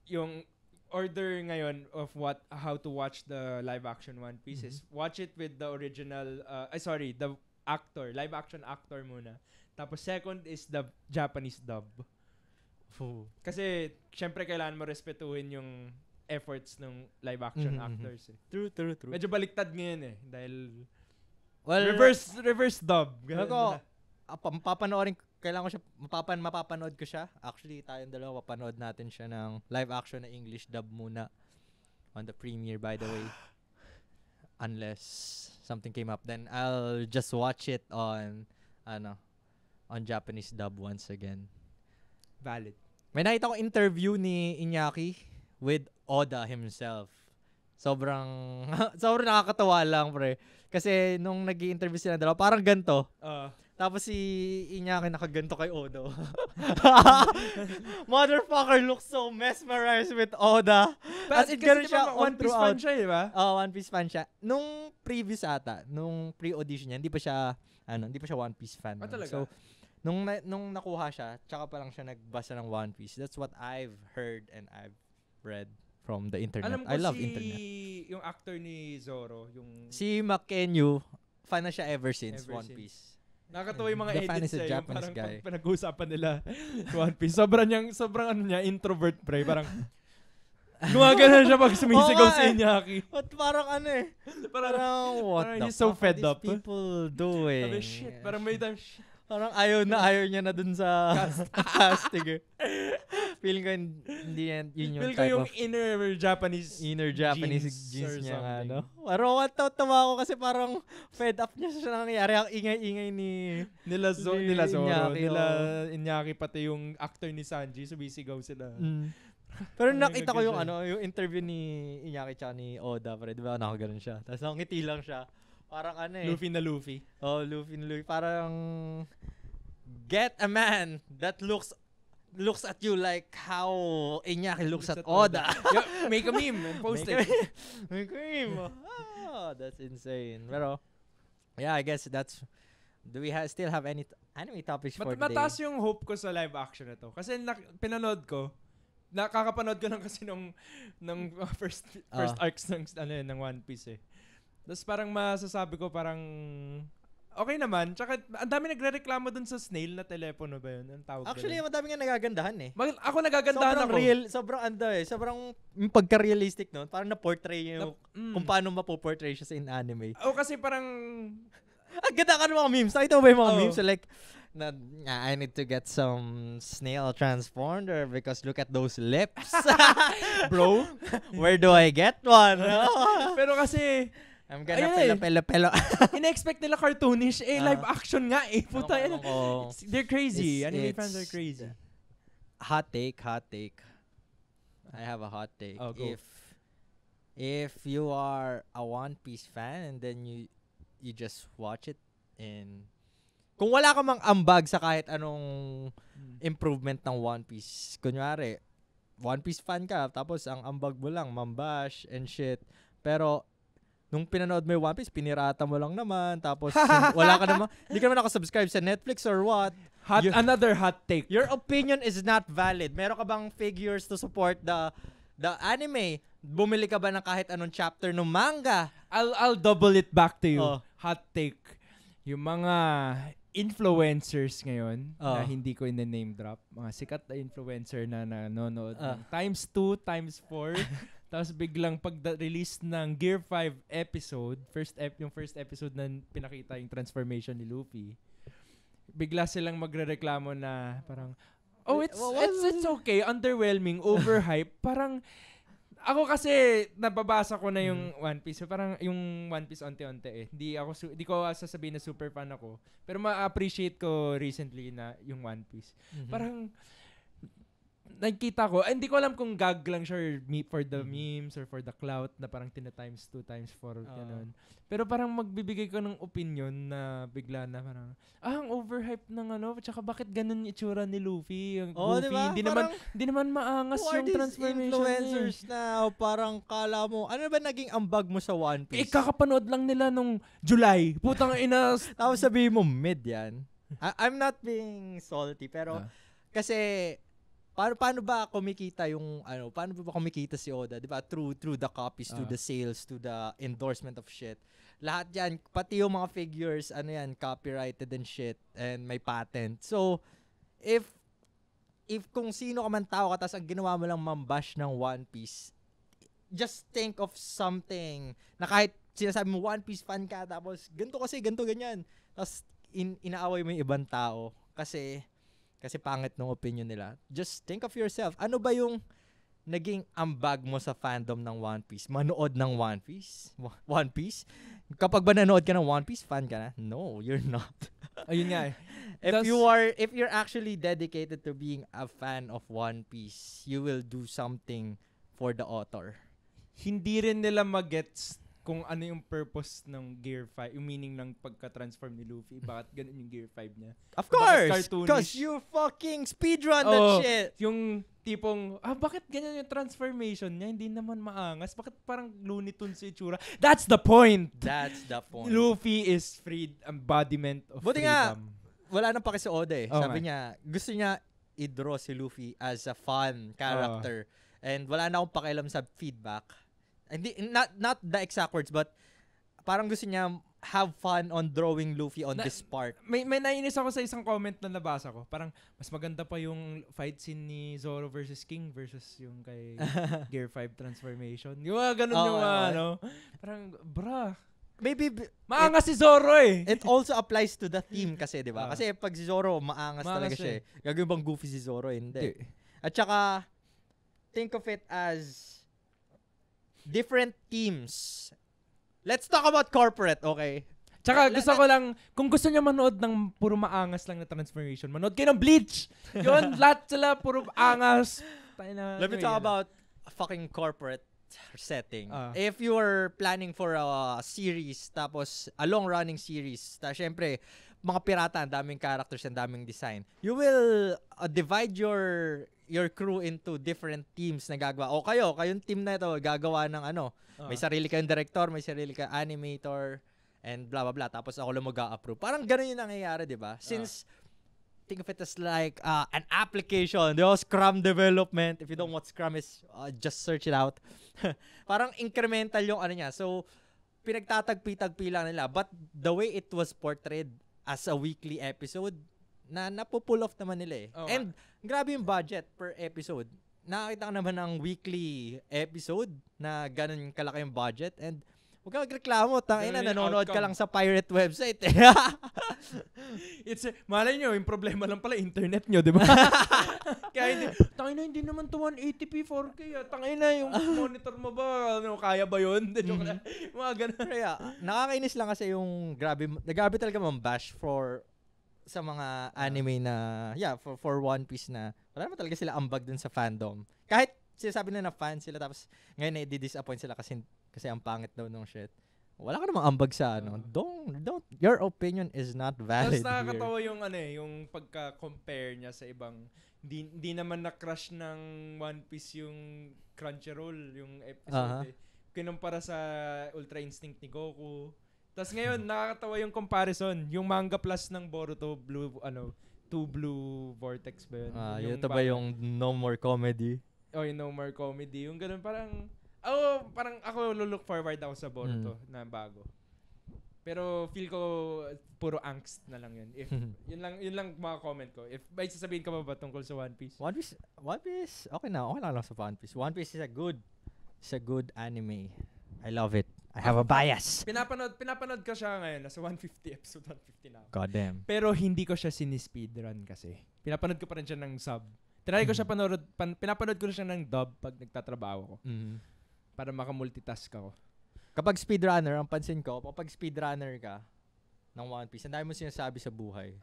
yung order ngayon of how to watch the live action One Piece is watch it with the original, the actor, live action actor muna. Tapos second is the Japanese dub. Kasi, syempre, kailangan mo respetuhin yung efforts ng live-action actors. Eh. True. Medyo baliktad ngayon eh. Dahil, reverse dub. Ako, mapapanood ko siya. Actually, tayong dalawa, mapanood natin siya ng live-action na English dub muna. On the premiere, by the way. Unless something came up. Then, I'll just watch it on Japanese dub once again. Valid. May nakita ko interview ni Iñaki with Oda himself. Sobrang nakakatawa lang, pre. Kasi nung nag-i-interview sila dalawa, parang ganito. Tapos si Iñaki nakaganto kay Oda. Motherfucker looks so mesmerized with Oda. As it kasi siya One Piece fan siya, di ba? One Piece fan siya. Nung previous ata, nung pre-audition niya, hindi pa siya One Piece fan. Talaga? So, nung nakuha siya, tsaka pa lang siya nagbasa ng One Piece. That's what I've heard and I've read from the internet. Alam ko I love internet. Yung actor ni Zoro, si Makenyu, fan na siya ever since One Piece. Nakakatawa yung mga edits niya, yung parang guy. Pinag-uusapan nila One Piece. Sobrang introvert, pre. Parang gumagana siya pag sumisigaw si Iñaki. Parang parang what the he's so fed up. People doing? Sabi, shit. Parang may time, shit. Parang ayaw niya na dun sa casting. Feeling ko yun yung Feeling type ko yung of inner Japanese genes niya nga, no? Pero tawa ko kasi parang fed up niya sa nangyayari. Ang ingay-ingay nila Zoro, nila Iñaki, pati yung actor ni Sanji, sumisigaw sila. Pero nakita ko yung interview ni Iñaki tsaka ni Oda, pre. Di ba nakaganon siya? Tapos nakangiti lang siya. Parang Luffy na Luffy. Oh, Luffy na Luffy. Parang get a man that looks at you like how Iñaki looks at Oda. Make a meme and post it. Make a meme. That's insane. Pero, yeah, I guess do we still have any anime topics for today? Mataas yung hope ko sa live action na to. Kasi pinanood ko, nakakapanood ko lang kasi nung first arcs ng One Piece eh. Tapos parang masasabi ko parang okay naman. Tsaka ang dami nagrereklamo dun sa snail na telepono ba yun? Ang tawag Actually, madami nga nagagandahan eh. Ako nagagandahan sobrang pagka-realistic nun. Parang na-portray yung kung paano mapoportray siya sa in-anime. Kasi parang ang ganda ka ng mga memes. Nakita mo ba yung mga memes? So like, I need to get some snail transformed because look at those lips. Bro, where do I get one? Pero kasi I'm gonna pelo. Ina-expect nila cartoonish. Live action nga eh. Puta, they're crazy. Anime fans are crazy. Hot take. I have a hot take. If you are a One Piece fan and then you just watch it and kung wala ka mang ambag sa kahit anong improvement ng One Piece, kunyari, One Piece fan ka, tapos ang ambag mo lang, mambash and shit. Pero, nung pinanood mo yung One Piece, pinirata mo lang naman, tapos wala ka naman, hindi ka naman nakasubscribe sa Netflix or what. Another hot take. Your opinion is not valid. Meron ka bang figures to support the anime? Bumili ka ba ng kahit anong chapter ng manga? I'll double it back to you. Hot take. Yung mga influencers ngayon na hindi ko in-name drop, mga sikat na influencer na nanonood ng times 2, times 4, tapos biglang pag-release ng Gear 5 episode, yung first episode na pinakita yung transformation ni Luffy, bigla silang magrereklamo na parang, it's okay, underwhelming, overhype, parang ako kasi nababasa ko na yung One Piece. So, parang yung One Piece onte-onte eh. Hindi ko sasabihin na super fan ako. Pero ma-appreciate ko recently na yung One Piece. Parang nakikita ko, hindi ko alam kung gag lang siya or for the memes or for the clout na parang tina-times 2 times 4 ganun. Pero parang magbibigay ko ng opinion na bigla na parang, ang overhype ng tsaka bakit ganun yung itsura ni Luffy? Yung Goofy, diba? Hindi naman maangas yung transformation influencers na parang kala mo, ano ba naging ambag mo sa One Piece? Kakapanood lang nila nung July. Putang ina. Tapos sabihin mo, mid yan. I'm not being salty, pero kasi paano ba kumikita yung paano ba kumikita si Oda, 'di ba? Through the copies, to the sales, to the endorsement of shit. Lahat 'yan, pati yung mga figures, copyrighted and shit and may patent. So, if kung sino ka man tao ka tas ang ginawa mo lang mambash ng One Piece, just think of something na kahit sinasabi mo One Piece fan ka tapos ganito ganyan. Tapos inaaway mo yung ibang tao kasi pangit ng opinion nila. Just think of yourself. Ano ba yung naging ambag mo sa fandom ng One Piece? Manood ng One Piece? One Piece? Kapag ba nanood ka ng One Piece, fan ka na? No, you're not. Ayun nga eh. If you're actually dedicated to being a fan of One Piece, you will do something for the author. Hindi rin nila magets kung ano yung purpose ng Gear 5, yung meaning ng pagka-transform ni Luffy. Bakit ganun yung Gear 5 niya? Of course! Because you fucking speedrun that shit! Yung tipong, bakit ganyan yung transformation niya? Hindi naman maangas. Bakit parang Looney Tunes yung itsura? That's the point! Luffy is freed, embodiment of Buti freedom. Nga, wala nang paki si Oda eh. Sabi niya, gusto niya i-draw si Luffy as a fun character. And wala na akong pakialam sa feedback. Hindi, not the exact words, but parang gusto niya have fun on drawing Luffy on this part. May nainis ako sa isang comment na nabasa ko. Parang mas maganda pa yung fight scene ni Zoro versus King versus yung kay Gear 5 transformation. Yung ganun yung parang, maybe maangas si Zoro eh. It also applies to the theme kasi, di ba? Kasi pag si Zoro, maangas talaga siya eh. Gagawin bang goofy si Zoro? Hindi. At saka, think of it as different teams. Let's talk about corporate, okay? Tsaka gusto ko lang, kung gusto niya manood ng puro maangas lang na transformation, manood kayo ng Bleach! Yun, lahat sila puro angas. Let me talk about a fucking corporate setting. If you are planning for a series, tapos a long-running series, syempre, mga pirata, ang daming characters, ang daming design. You will divide your crew into different teams na gagawa. O kayong team na ito, gagawa ng may sarili kayong director, may sarili kayong animator, and blah blah blah. Tapos ako lang mag-a-approve. Parang ganun yung nangyayari, di ba? Since, think of it as like an application. Scrum development. If you don't know what Scrum is, just search it out. Parang incremental yung niya. So, pinagtatagpi-tagpi lang nila. But the way it was portrayed as a weekly episode, napupull off naman nila eh. And grabe yung budget per episode. Nakakita ka naman ng weekly episode na ganun kalaki yung budget, and huwag ka magreklamo, tangina, nanonood ka lang sa pirate website eh. Malay nyo, yung problema lang pala internet nyo, di ba? Kaya hindi naman to 180p 4K tangina, yung monitor mo ba, kaya ba yun? Mga ganun. Kaya, nakakainis lang kasi yung grabe talaga mambash sa mga anime na, for One Piece na, wala naman talaga sila ambag dun sa fandom. Kahit sinasabi na fan sila, tapos ngayon i-disappoint sila kasi ang pangit daw nung shit. Wala ka namang ambag sa Don't, your opinion is not valid. Tapos nakakatawa yung yung pagka-compare niya sa ibang, hindi naman na-crush ng One Piece yung Crunchyroll, yung episode kinumpara sa Ultra Instinct ni Goku. Tapos ngayon, nakakatawa yung comparison. Yung manga plus ng Boruto, Two Blue Vortex ba yun? Yun ba yung No More Comedy? Yung No More Comedy. Yung ganun, parang ako look forward ako sa Boruto na bago. Pero feel ko puro angst na lang yun. If yun lang mga comment ko. If may sasabihin ka ba tungkol sa One Piece? One Piece, okay na lang sa One Piece. One Piece is a good anime. I love it. I have a bias. Pinapanood ko siya ngayon. Nasa 150 episode, 150 na ako. God damn. Pero hindi ko siya sinispeedrun kasi. Pinapanood ko pa rin siya ng sub. Tinry ko siya pinapanood ko siya ng dub pag nagtatrabaho ko. Para makamultitask ako. Kapag speedrunner, ang pansin ko, kapag speedrunner ka ng One Piece, ang dami mo sinasabi sa buhay.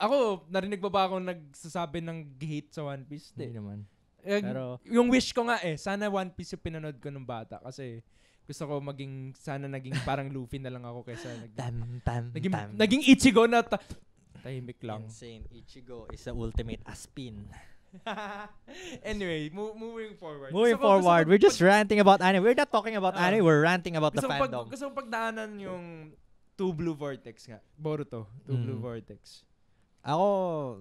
Ako, narinig ba ako nagsasabi ng hate sa One Piece? Hindi naman. Pero, yung wish ko nga sana One Piece yung pinanood ko nung bata kasi gusto ko sana naging parang Luffy na lang ako kaysa naging Ichigo na tahimik lang. Insane. Ichigo is the ultimate Aspin. Anyway, moving forward. We're just ranting about anime. We're not talking about anime, we're ranting about the fandom. Gusto ko pagdaanan yung Two Blue Vortex nga. Boruto, Two Blue Vortex. Ako,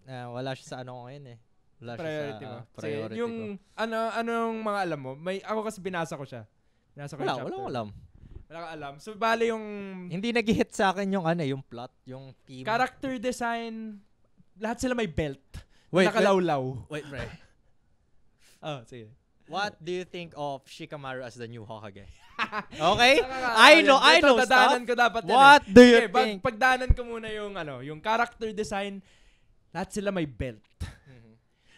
wala siya sa ano ko ngayon eh. Wala priority siya mo. sa priority yung, ko. Anong mga alam mo? Ako kasi binasa ko siya. Binasa ko yung chapter. Wala alam. Wala ka alam. So, bale yung... Hindi nag-hit sa akin yung yung plot, yung theme. Character design, lahat sila may belt. Wait, nakalawlaw. Wait. Sige. What do you think of Shikamaru as the new Hokage? Okay? I know stuff. Ko dapat What do you think? Pagdaanan ko muna yung character design, lahat sila may belt.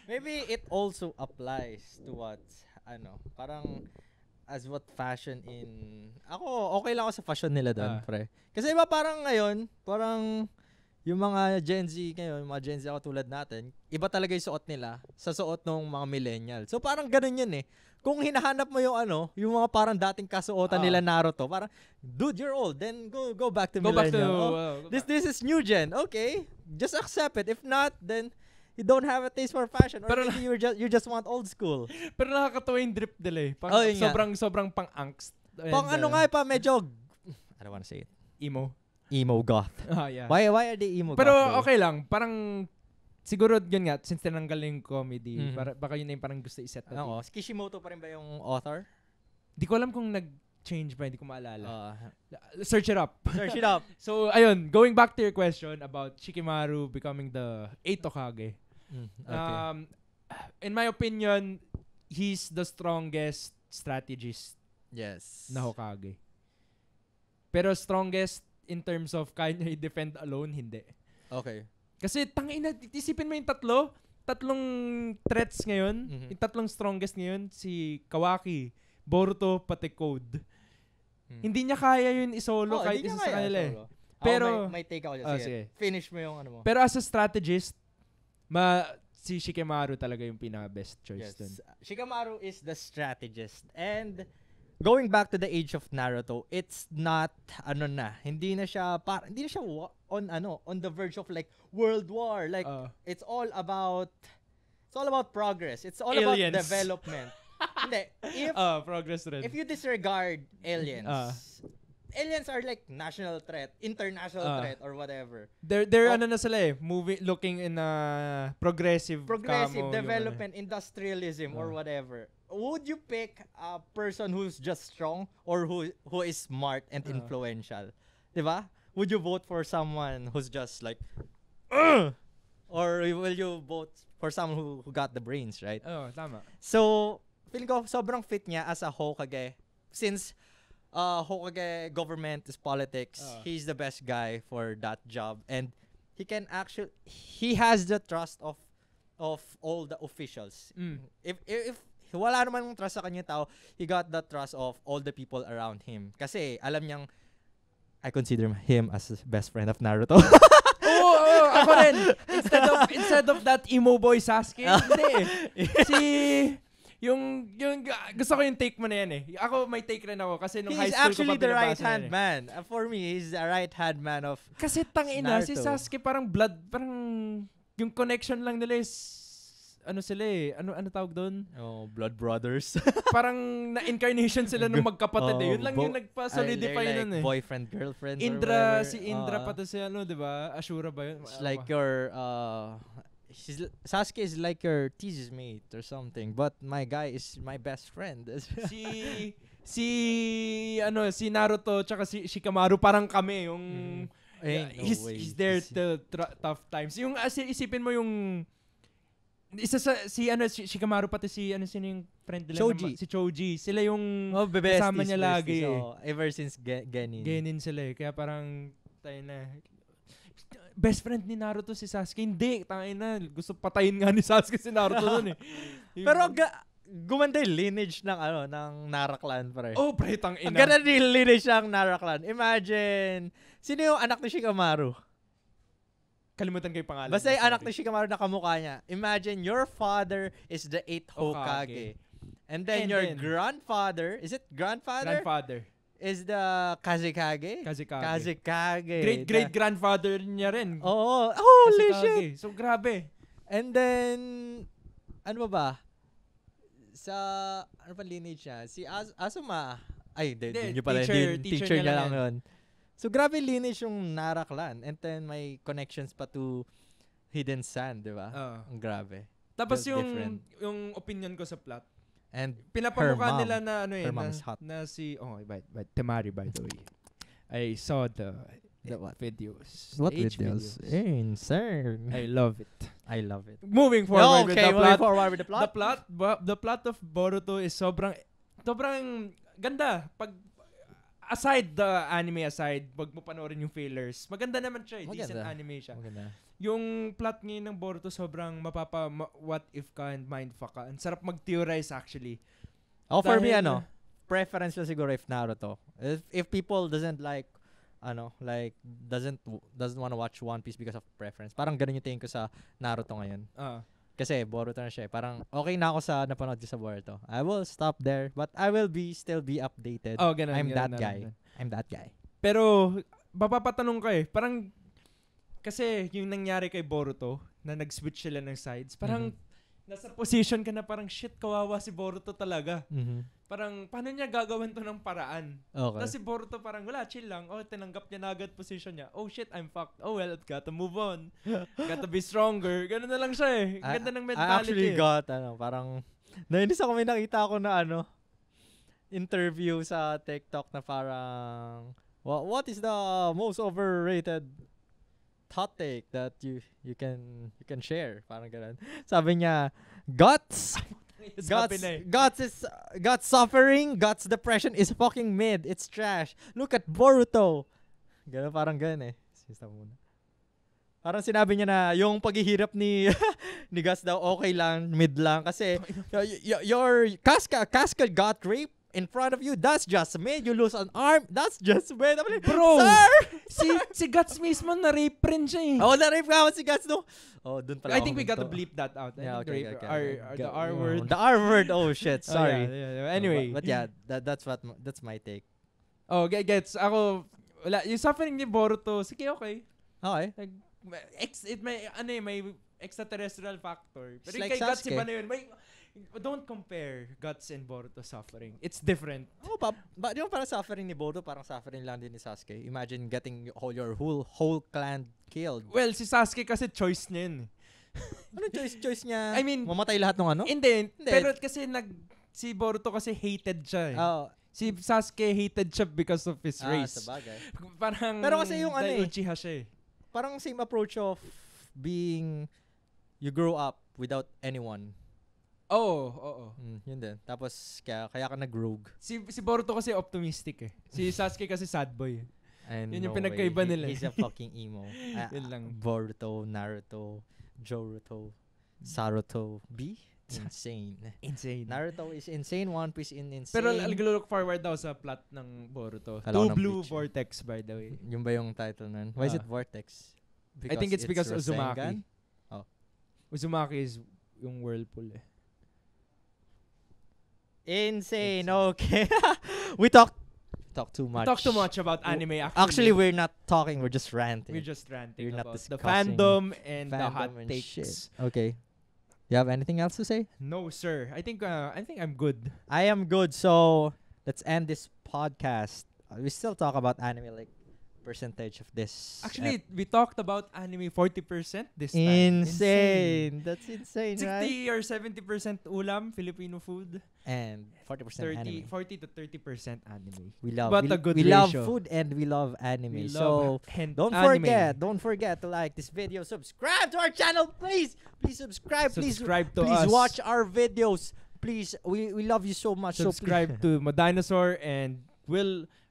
Maybe it also applies to what, parang as what fashion in... Ako, okay lang ako sa fashion nila doon, pre. Kasi iba parang ngayon, parang yung mga Gen Z ngayon, mga Gen Z ako tulad natin, iba talaga yung suot nila sa suot ng mga millennial. So parang ganun yun eh. Kung hinahanap mo yung yung mga parang dating kasuotan nila Naruto, parang, dude, you're old, then go back to millennial. This is new gen. Okay, just accept it. If not, then you don't have a taste for fashion, or maybe you just want old school. Pero nakakatawa yung drip nila eh. Sobrang pang-angst. Medyo, I don't wanna say it. Emo goth. Yeah. Why are they emo Pero goth? okay lang, parang siguro yun nga, since tinanggal yung comedy, baka yun na yung parang gusto iset na. Oo. Kishimoto pa rin ba yung author? Di ko alam kung nag-change ba, hindi ko maalala. Search it up. So, ayun, going back to your question about Shikamaru becoming the 8th Hokage. Okay. In my opinion, he's the strongest strategist na Hokage. Pero strongest in terms of kaya niya i-defend alone, hindi. Okay. Kasi isipin mo yung tatlong threats ngayon, yung tatlong strongest ngayon, si Kawaki, Boruto, pati Code. Hindi niya kaya yun isolo kahit isa sa kanila eh. Pero, may take ako dyan. Sige. Finish mo yung mo. Pero as a strategist, si Shikamaru talaga yung pinaka-best choice dun. Shikamaru is the strategist. And going back to the age of Naruto, it's not hindi na siya on the verge of like world war. Like it's all about progress. It's all aliens. About development. Hindi. Progress rin. If you disregard aliens, aliens are like national threat, international threat, or whatever. They're na sila eh, looking in a progressive development, industrialism, or whatever. Would you pick a person who's just strong or who is smart and influential? Diba? Would you vote for someone who's just like, or will you vote for someone who got the brains, right? Tama. So, feeling ko sobrang fit niya as a Hokage. Since Hokage government is politics, he's the best guy for that job, and he has the trust of all the officials. If wala naman trust sa kanya tao, he got the trust of all the people around him. Kasi alam niyang, I consider him as best friend of Naruto. Ako rin. Instead of that emo boy Sasuke, hindi. Yung gusto ko yung take mo na yan eh. Ako may take rin ako kasi nung high school ko pa binabasa. He's actually the right-hand man. For me, he's the right-hand man of kasi tangina, si Sasuke parang yung connection lang nila is sila eh. Ano tawag doon? Blood brothers. Parang na-incarnation sila ng magkapatid eh. Yun lang yung nagpa-solidify like nun eh. Boyfriend, girlfriend, si Indra pati si diba? Ashura ba yun? It's like your Sasuke is like your thesis mate or something, but my guy is my best friend. si Naruto tsaka si Shikamaru parang kami yung he's there to tough times. Yung isipin mo yung isa sa Shikamaru pati sino yung friend nila si Choji. Sila yung kasama niya lagi. So, ever since Genin. Genin sila eh. Kaya parang tayo na. Best friend ni Naruto si Sasuke. Hindi, tayo na. Gusto patayin nga ni Sasuke si Naruto doon eh. Pero gumanda yung lineage ng Nara clan pare. Pre, tangina. Ang ganda yung lineage ng Nara clan. Imagine, sino yung anak ni Shikamaru? kalimutan ko yung pangalan. Basta yung anak ni Shikamaru na kamukha niya. Imagine your father is the 8th Hokage. And then your grandfather, is it grandfather? Grandfather. Is the Kazekage? Kazekage. Great-grandfather niya rin. Oo. Holy shit! So, grabe. And then, ano ba? Sa, ano pa lineage niya? Si Asuma. Ay, hindi pala. Teacher niya lang yun. So, grabe lineage yung Nara clan. And then, may connections pa to Hidden Sand, di ba? Ang grabe. Tapos yung opinion ko sa plot. And pinapamukha nila na ano na si Temari, by the way. I saw the videos. What videos? Insane. I love it. Moving forward with the plot. The plot of Boruto is sobrang ganda. Pag aside the anime wag mo panoorin yung fillers. Maganda naman siya. Decent anime siya. Maganda. Yung plot ngayon ng Boruto sobrang what if ka and mindfuck ka. Ang sarap mag-theorize actually. For me, preference ko siguro if Naruto. If people doesn't doesn't want to watch One Piece because of preference. Parang ganun yung tingin ko sa Naruto ngayon. Kasi Boruto na siya. Parang okay na ako sa napanood ko sa Boruto. I will stop there, but I will still be updated. Ganun, I'm that guy. Pero mapapatanong ka parang kasi yung nangyari kay Boruto na nag-switch sila ng sides, parang nasa position ka na parang shit, kawawa si Boruto talaga. Parang paano niya gagawin to ng paraan? Okay. Tapos si Boruto parang wala, chill lang. Tinanggap niya na agad position niya. Oh shit, I'm fucked. Oh well, gotta move on. Gotta be stronger. Ganun na lang siya Ganda ng mentality. I actually got, parang, nainis ako, may nakita ako na interview sa TikTok na parang, what is the most overrated hot take that you can share? Parang ganun. Sabi niya, Guts suffering, Guts depression is fucking mid. It's trash. Look at Boruto. Ganun, parang ganun Sista muna. Parang sinabi niya na yung paghihirap ni Guts daw okay lang, mid lang kasi your Casca got raped in front of you, that's just mid. You lose an arm, that's just mid. Bro, sir! si Guts mismo na-rape rin siya na-rape ka si Guts, no? Dun pala I think we gotta bleep that out. Yeah, okay. The R word. The R word, oh shit, sorry. Anyway. But yeah, that's my take. Gets. Ako, wala. Yung suffering ni Boruto, sige, okay. Okay. May extraterrestrial factor. Pero like kay Guts, Sasuke. iba na yun. Don't compare Guts and Boruto suffering. It's different. But yung parang suffering ni Boruto, parang suffering lang din ni Sasuke. Imagine getting your whole clan killed. Well, si Sasuke kasi choice niya yun. Anong choice niya? I mean, mamatay lahat ng Hindi. Pero kasi si Boruto kasi hated siya Si Sasuke hated siya because of his race. Sabagay. Parang pero kasi yung Uchiha siya parang same approach of being you grow up without anyone. Oo. Yun din. Tapos, kaya ka nag-rogue. Si Boruto kasi optimistic Si Sasuke kasi sad boy Yun yung pinagkaiba nila. He's a fucking emo. Yun lang. Boruto, Naruto, Joruto, Saruto, insane. Naruto is insane, One Piece is insane. Pero look forward daw sa plot ng Boruto. Two Blue Vortex, by the way. Yung ba yung title nun? Why is it Vortex? I think it's because Uzumaki. Uzumaki is yung whirlpool Insane. Okay. We talk too much. We talk too much about anime actually. We're not talking, we're just ranting. We're not about the fandom and the hot takes. Shit. Okay. You have anything else to say? No, sir. I think I'm good. I am good. So let's end this podcast. We still talk about anime, like percentage of this. Actually, we talked about anime 40% this time. Insane. That's insane, 60 right? or 70% ulam, Filipino food. And 40% anime. 40 to 30% anime. We love food and we love anime. Don't forget to like this video. Subscribe to our channel, please. Please subscribe. Please watch our videos. Please, we love you so much. Subscribe to Madinosaur and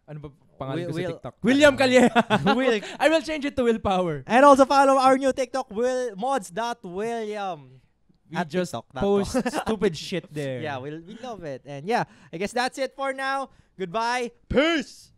ano ba pangalan ko sa TikTok? William Calleja. I will change it to Willpower. And also follow our new TikTok, mods.william. We just post stupid shit there. Yeah, we love it. And yeah, I guess that's it for now. Goodbye. Peace.